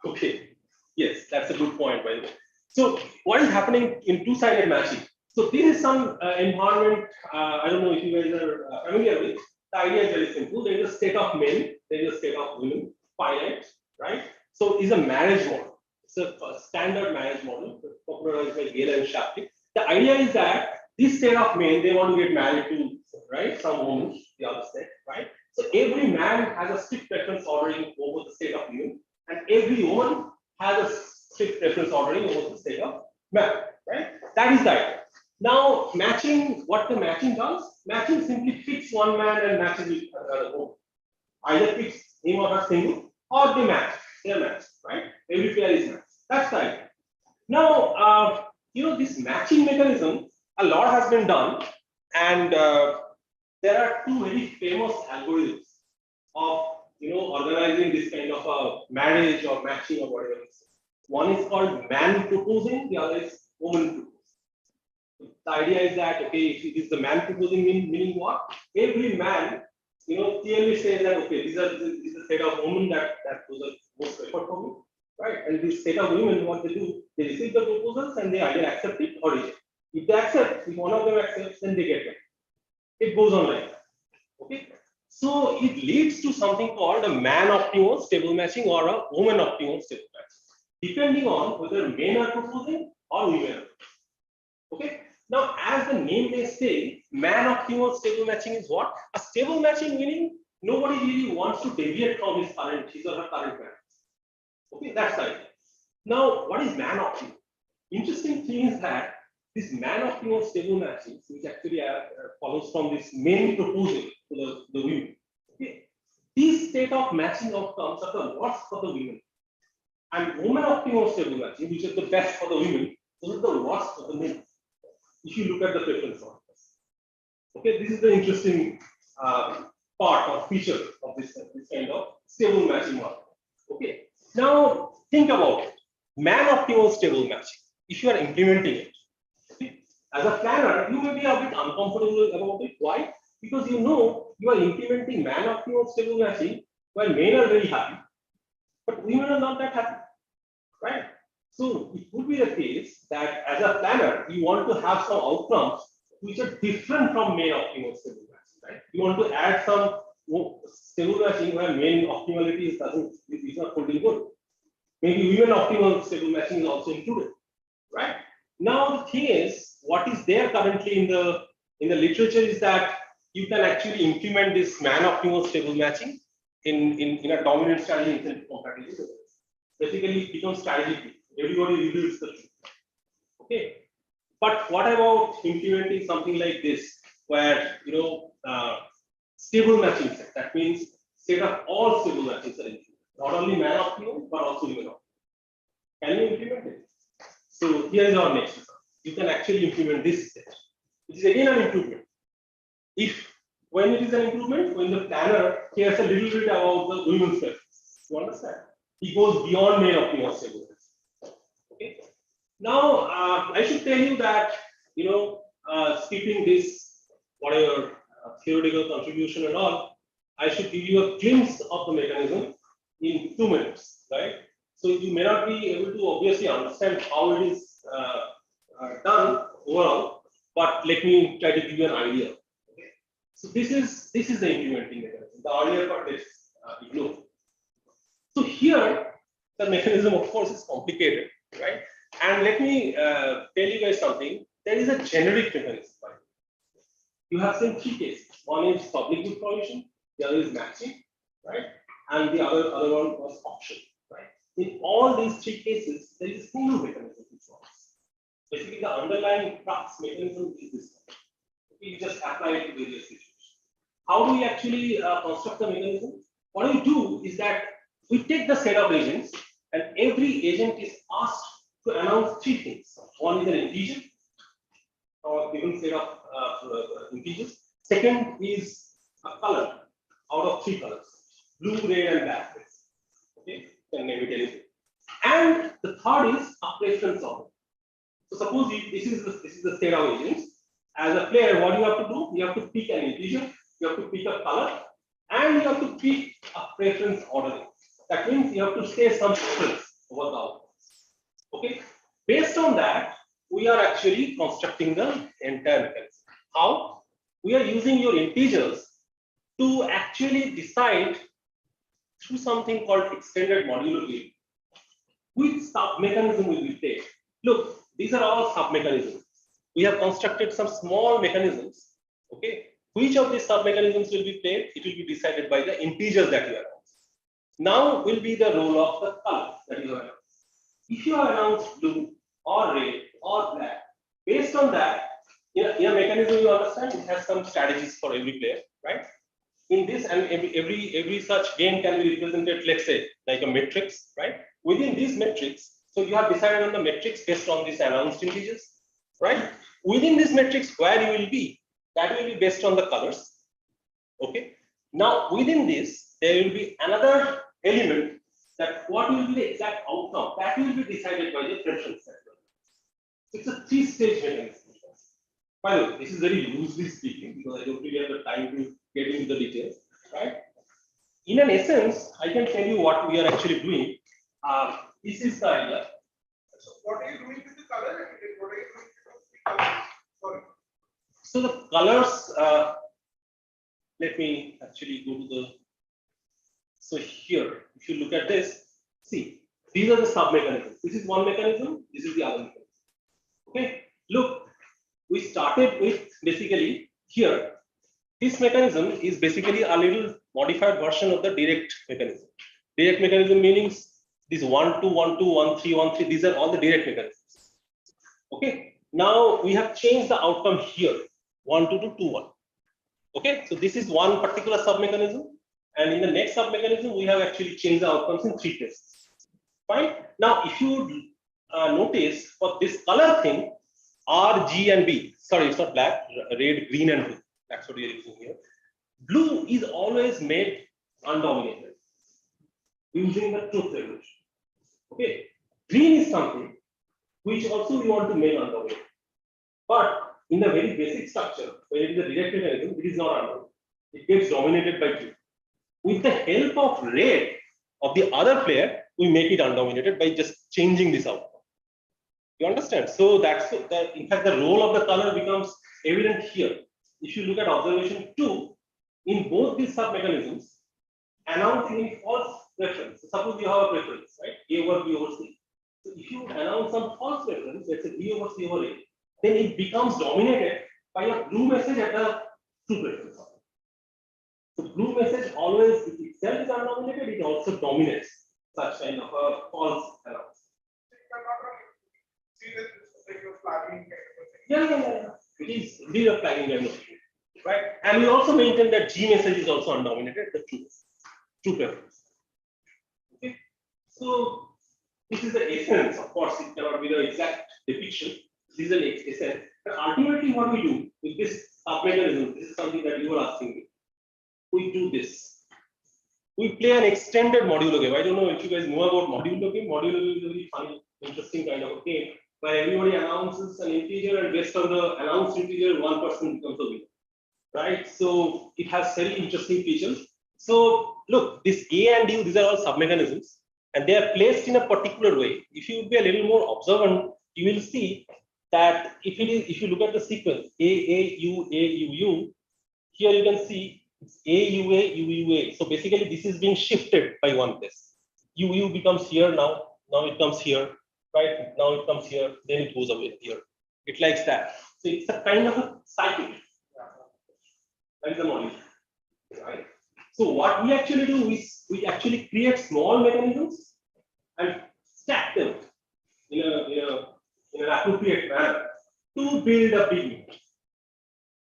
Okay. Yes, that's a good point, by the way. So what is happening in two-sided matching? So this is some environment, I don't know if you guys are familiar with. The idea is very simple. There is a state of men, there is a state of women, finite, right? So it's a marriage model. It's a standard marriage model popularized by Gale and Shapley. The idea is that this set of men, they want to get married to, right, some woman, the other set, right? So every man has a strict preference ordering over the set of women, and every woman has a strict preference ordering over the set of men, right? That is the idea. Now, matching, what the matching does, matching simply picks one man and matches with another woman. Either picks him or her single, or they match, right? Every pair is matched. That's the idea. Now, this matching mechanism, a lot has been done, and there are two very famous algorithms of organizing this kind of a marriage or matching or whatever it is. One is called man proposing, the other is woman proposing. The idea is that, okay, if it is the man proposing, meaning what? Every man, clearly says that, okay, these are the set of women that those are most preferred for me, right? And this set of women, what they do, they receive the proposals and they either accept it or reject. If they accept, if one of them accepts, then they get it. It goes on like that. Okay. So it leads to something called a man optimal stable matching or a woman optimal stable matching, depending on whether men are proposing or women are. Okay. Now, as the name may say, man optimal stable matching is what? A stable matching meaning nobody really wants to deviate from his or her current marriage. Okay, that's the idea. Now, what is man optimal? Interesting thing is that this man optimal stable matching, which actually follows from this men proposing to the women. Okay, these state of matching outcomes are the worst for the women, and woman optimal stable matching, which is the best for the women, those are the worst for the men. If you look at the preference orders. Okay, this is the interesting part or feature of this kind of stable matching model. Okay, now think about it. Man optimal stable matching. If you are implementing it, okay, as a planner, you may be a bit uncomfortable about it. Why? Because you are implementing man optimal stable matching while men are very happy, but women are not that happy, right? So it could be the case that as a planner, you want to have some outcomes which are different from men optimal stable matching, right? You want to add some stable matching where men optimality is not holding good. Maybe women optimal stable matching is also included, right? Now the thing is, what is there currently in the literature is that you can actually implement this man optimal stable matching in a dominant strategy incentive compatibility. Basically, it becomes strategic. Everybody reveals the truth. Okay, but what about implementing something like this, where stable matching set? That means set of all stable matchings are included, not only man optimal but also women optimal. Can you implement it? So here is our next result. You can actually implement this set, which is again an improvement. When it is an improvement, when the planner cares a little bit about the women's preference, you understand? He goes beyond male optimal stable. Okay. Now I should tell you that skipping this whatever theoretical contribution and all, I should give you a glimpse of the mechanism in 2 minutes, right? So you may not be able to obviously understand how it is done overall, but let me try to give you an idea. Okay. So this is the implementing mechanism. The earlier part is ignored. So here the mechanism, of course, is complicated, right? And let me tell you guys something. There is a generic mechanism. Right? You have seen 3 cases. One is public good provision, the other is matching, right? And the other one was option, right? In all these 3 cases, there is a single mechanism which works. Basically, the underlying crux mechanism is this one. We just apply it to various situations. How do we actually construct the mechanism? What we do is that we take the set of agents, and every agent is asked to announce 3 things. One is an integer, or given set of integers. Second is a color out of 3 colors: blue, red, and black. Okay, can name it anything. And the third is a preference order. So suppose this is the set of agents. As a player, what you have to do? You have to pick an integer, you have to pick a color, and you have to pick a preference ordering. That means you have to say some preference over the outcomes. Okay. Based on that, we are actually constructing the entire mechanism. How? We are using your integers to actually decide through something called extended modular game which sub mechanism will we take. Look, these are all sub mechanisms. we have constructed some small mechanisms. Okay, which of these sub-mechanisms will be played? It will be decided by the integers that you announce. Now will be the role of the color that you have announced. If you have announced blue or red or black, based on that, in a mechanism you understand, it has some strategies for every player, right? In this, and every such game can be represented, let's say, like a matrix, right? Within this matrix, so you have decided on the matrix based on these announced integers, right? Within this matrix, where you will be, that will be based on the colors. Okay. Now within this, there will be another element that what will be the exact outcome that will be decided by the preference. It's a three-stage mechanism. By the way, this is very loosely speaking because I don't really have the time to get into the details, right? In an essence, I can tell you what we are actually doing. This is the idea. So what are you doing with the color? What are you doing with the color? Sorry. So the colors, let me actually go to the, so here, if you look at this, see, these are the sub-mechanisms. This is one mechanism, this is the other mechanism. Okay, look, we started with basically here, this mechanism is basically a little modified version of the direct mechanism. Direct mechanism meaning these 1, 2, 1, 2, 1, 3, 1, 3, these are all the direct mechanisms. Okay, now we have changed the outcome here, 1, 2, 2, 2, 1. Okay, so this is one particular sub-mechanism, and in the next sub-mechanism, we have actually changed the outcomes in 3 places. Fine. Now, if you notice for this color thing, R, G, and B, sorry, it's not black, red, green, and blue. That's what we are using here. Blue is always made undominated using the truth revolution. Okay, green is something which also we want to make undominated, but in the very basic structure, when it is a direct mechanism, it is not undominated. It gets dominated by blue. With the help of red of the other player, we make it undominated by just changing this outcome. You understand? So that's that. In fact, the role of the color becomes evident here. If you look at observation 2, in both these sub-mechanisms, announcing false preference. So suppose you have a preference, right? A over B over C. So if you announce some false preference, let's say B over C over A, then it becomes dominated by a blue message at the true preference. So blue message always, if itself is undominated, it also dominates such kind of a false announcement. See that it's like a flagging kind of a thing. Yeah. It is really a flagging kind of thing, right? And we also maintain that G message is also undominated, the true preference. Okay. So this is the essence. Of course, it cannot be the exact depiction. This is an essence. But ultimately, what we do with this sub-mechanism, this is something that you were asking me. We do this. We play an extended modulo game. I don't know if you guys know about modulo game. Modulo game is a very funny, interesting kind of a game where everybody announces an integer, and based on the announced integer, one person becomes a winner. Right? So it has very interesting features. So look, this A and U, these are all sub-mechanisms, and they are placed in a particular way. If you would be a little more observant, you will see that if you look at the sequence A U, here you can see it's A U A. So basically, this is being shifted by one place. U becomes here now. Now it comes here. Right now it comes here, then it goes away here. It likes that. So it's a kind of a cycle. That is the model. Right? So what we actually do is we actually create small mechanisms and stack them in an appropriate manner to build a big mechanism.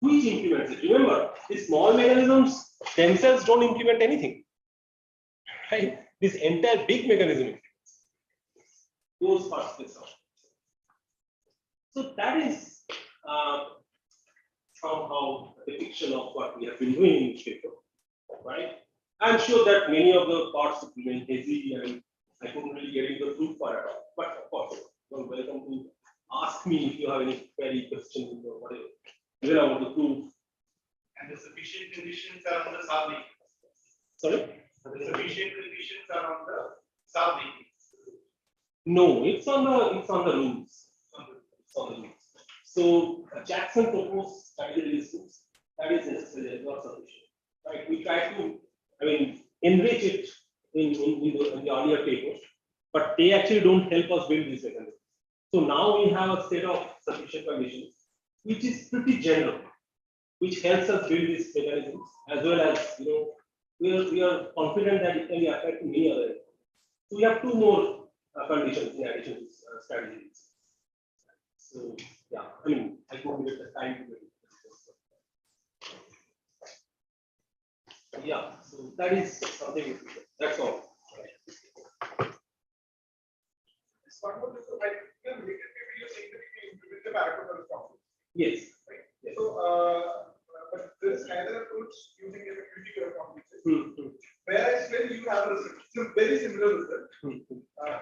Which implements it? Remember, these small mechanisms themselves don't implement anything. Right? This entire big mechanism goes first this out. So that is somehow a depiction of what we have been doing in this paper, right? I'm sure that many of the parts remain hazy and I couldn't really get into the truth part at all. But of course, you're welcome to ask me if you have any query, questions, or whatever. Even I want to prove. And the sufficient conditions are on the sub-mechanism. Sorry? The sufficient conditions are on the sub-mechanism. No, it's on the rules. It's on the rules. So Jackson proposed stability distance. That is necessary, not sufficient. Right? We try to, enrich it in the earlier papers, but they actually don't help us build this mechanism. So now we have a set of sufficient conditions, which is pretty general, which helps us build these mechanisms, as well as we are confident that it can be applied to many other. So we have two more conditions in addition to strategies. So yeah, I mean, I don't get the time to do it. Yeah, so that is something. That's all. One more thing, so I think the related maybe you're saying that you can implement the Pareto response. Yes. Right. Yes. So, but there is another approach using effectivity responses. Whereas when you have a result, it's a very similar result.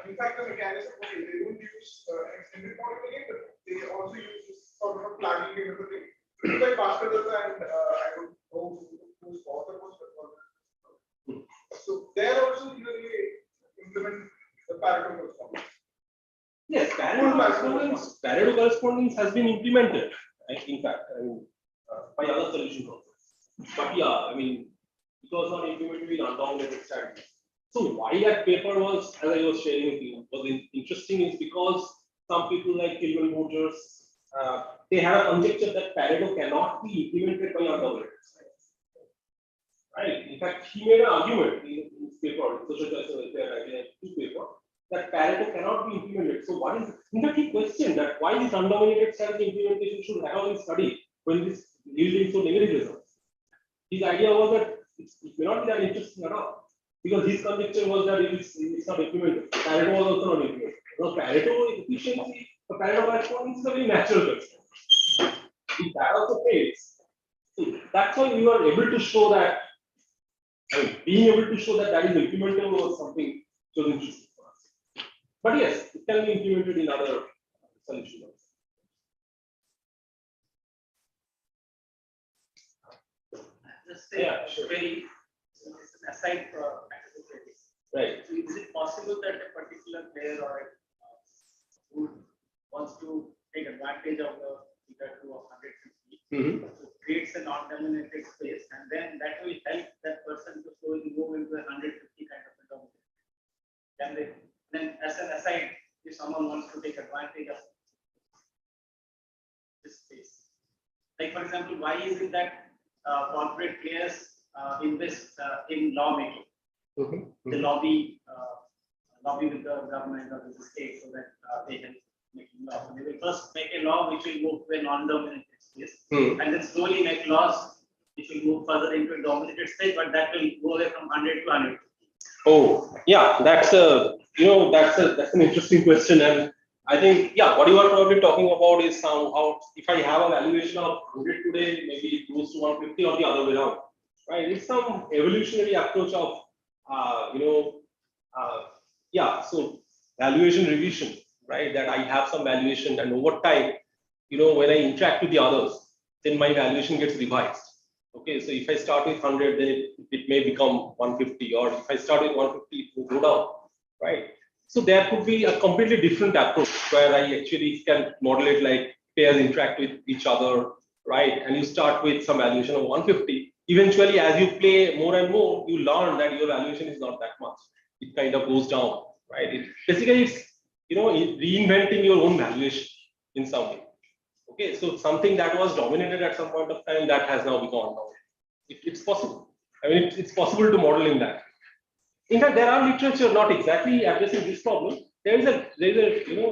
In fact, the mechanism, okay, they don't use extended modeling, but they also use this sort of a flagging kind of a thing. It's like faster and I don't know who's author was, but so there also you implement the Pareto response. Yes, Pareto correspondence has been implemented. In fact, I mean, by other solutions also. But yeah, I mean, it was not implemented with undominated strategies. So why that paper was, as I was sharing with you, was interesting is because some people like Kilman Motors, they have a conjecture that Pareto cannot be implemented by undominated strategies. Right? In fact, he made an argument in his paper, Social Choice and Welfare 1992 paper, that Pareto cannot be implemented. So what is, in fact, he questioned that why this undominated strategy implementation should have been studied when this yielding so negative results. His idea was that it may not be that interesting at all, because his conjecture was that it's not implemented. Pareto was also not implemented. Because Pareto efficiency, the Pareto correspondence is a very natural concept. If that also fails, so that's why we were able to show that, I mean, being able to show that that is implementable was something so interesting for us. But yes, it can be implemented in other solutions. Just say, Sure. very aside for Right. so is it possible that a particular player or who wants to take advantage of the figure 2 of 150, so creates a non-dominated space, and then that will help that person to slowly move into a 150 kind of a dominated. Can they, then as an aside, if someone wants to take advantage of this space, like for example, why is it that corporate players invest in lawmaking? The lobby with the government or with the state, so that they help making law. So they will first make a law which will move to a non-dominated space, and then slowly make laws which will move further into a dominated state, but that will go away from 100 to 100. Oh, yeah, that's that's an interesting question, and I think what you are probably talking about is how if I have a valuation of 100 today, maybe it goes to 150 or the other way around, right? It's some evolutionary approach of so valuation revision, right? That I have some valuation, and over time, when I interact with the others, then my valuation gets revised. Okay, so if I start with 100, then it may become 150, or if I start with 150, it will go down, right? So there could be a completely different approach where I actually can modulate like pairs interact with each other, right? And you start with some valuation of 150. Eventually, as you play more and more, you learn that your valuation is not that much. It kind of goes down, right? Basically, it's reinventing your own valuation in some way. Okay, so something that was dominated at some point of time that has now become dominated. It's possible. I mean, it's possible to model in that. In fact, there are literature not exactly addressing this problem. There is a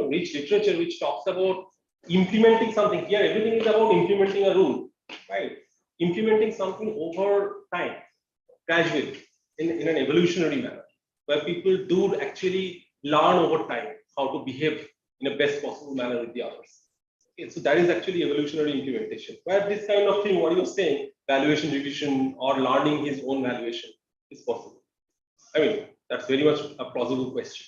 rich literature which talks about implementing something. Here, everything is about implementing a rule, right? Implementing something over time, gradually, in an evolutionary manner, where people do actually learn over time how to behave in a best possible manner with the others. Okay, so that is actually evolutionary implementation. Where this kind of thing, what you're saying, valuation revision or learning his own valuation is possible. I mean, that's very much a plausible question.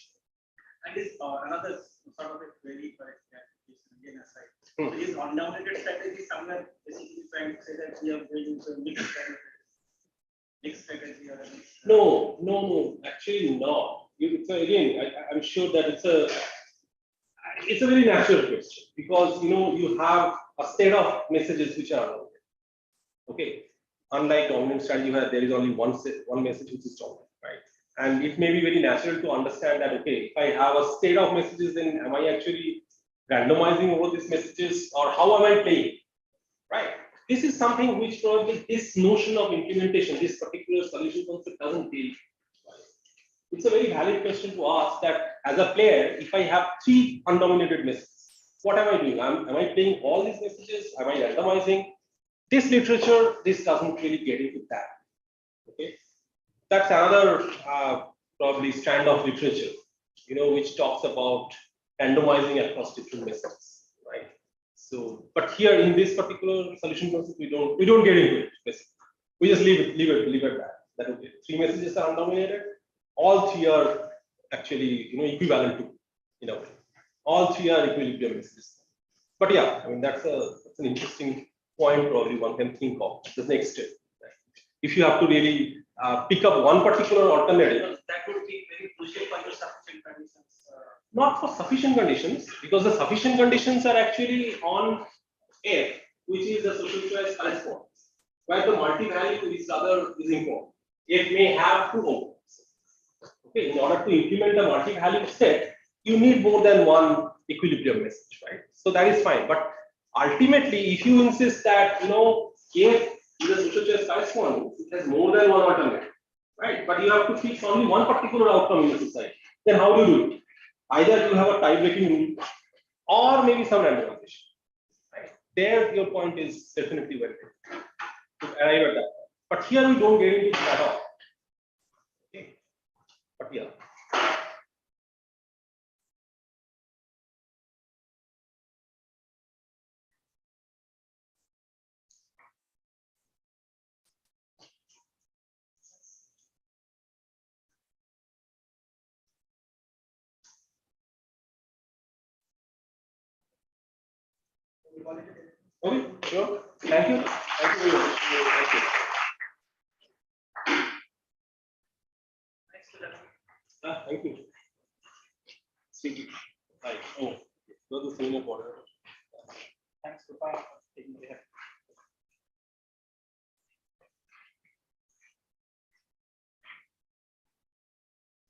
And this another sort of a query for clarification again aside. So is undominated strategy somewhere basically trying to say that we are going into a mixed strategy or a mixed? No, actually not. So again, I'm sure that it's a very natural question, because you have a set of messages which are undominated. Okay, unlike dominant strategy where there is only one message which is dominant, right? And it may be very natural to understand that, okay, if I have a state of messages, then am I actually randomizing over these messages, or how am I playing? right? This is something which probably this notion of implementation, this particular solution concept doesn't deal. It's a very valid question to ask that as a player, if I have 3 undominated messages, what am I doing? Am I playing all these messages? Am I randomizing? This literature, this doesn't really get into that. Okay, that's another probably strand of literature, which talks about randomizing across different messages, right? So, but here in this particular solution concept, we don't get into it. Basically, we just leave it that okay, 3 messages are undominated. All 3 are actually equivalent to, in a way. All 3 are equilibrium messages. But yeah, I mean that's an interesting point probably one can think of the next step. Right? If you have to really pick up one particular alternative, that would be very crucial for your sufficient conditions. not for sufficient conditions, because the sufficient conditions are actually on F, which is the social choice correspondence, where the multi-value is important. F may have 2 openings. Okay, in order to implement a multi-value set, you need more than one equilibrium message, right? So that is fine. But ultimately, if you insist that F is a social choice correspondence, it has more than one alternative, right? But you have to fix only one particular outcome in the society. Then how do you do it? Either you have a tie-breaking rule, or maybe some randomization. Right? There, your point is definitely valid to arrive at that. But here we don't get into it at all. Okay. But yeah. Okay, sure. Thank you. Thank you very much. Thank you. Thank you. Speaking. Hi. Oh, you're the senior coordinator. Thanks for taking the help.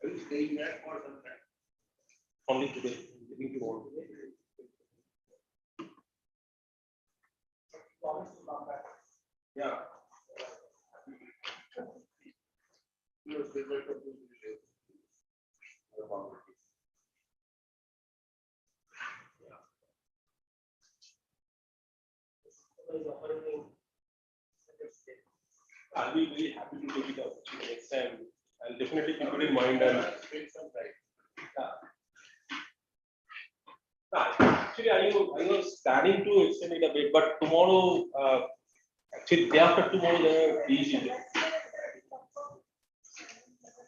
Are you staying there for some time? Only today. Living tomorrow. Promise to come back. Yeah. I'll be very happy to take it up next time. I'll definitely keep it in mind and spend some time. Actually, I was planning to extend it a bit, but tomorrow, actually, day after tomorrow, there are these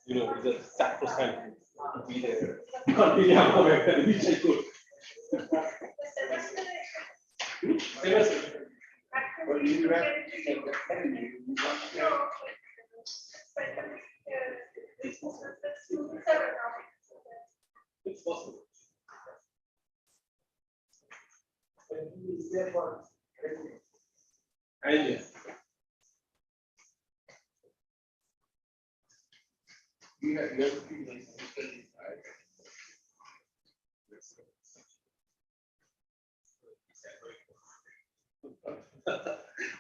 it's a sacrosanct to be there. Can't really have a better, which I could. Semester. But you have It's possible. Is there for And yeah. you have to be consistent.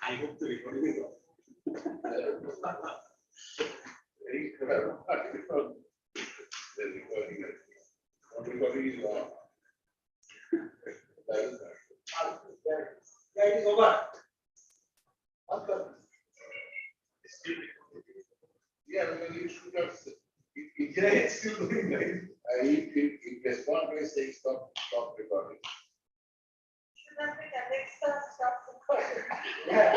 I hope the recording is on. Very clever. The recording is on. That is yeah, it is over. yeah, because you should have. It's still doing right. If respond by saying stop recording. Should not be the next stop recording. Yeah.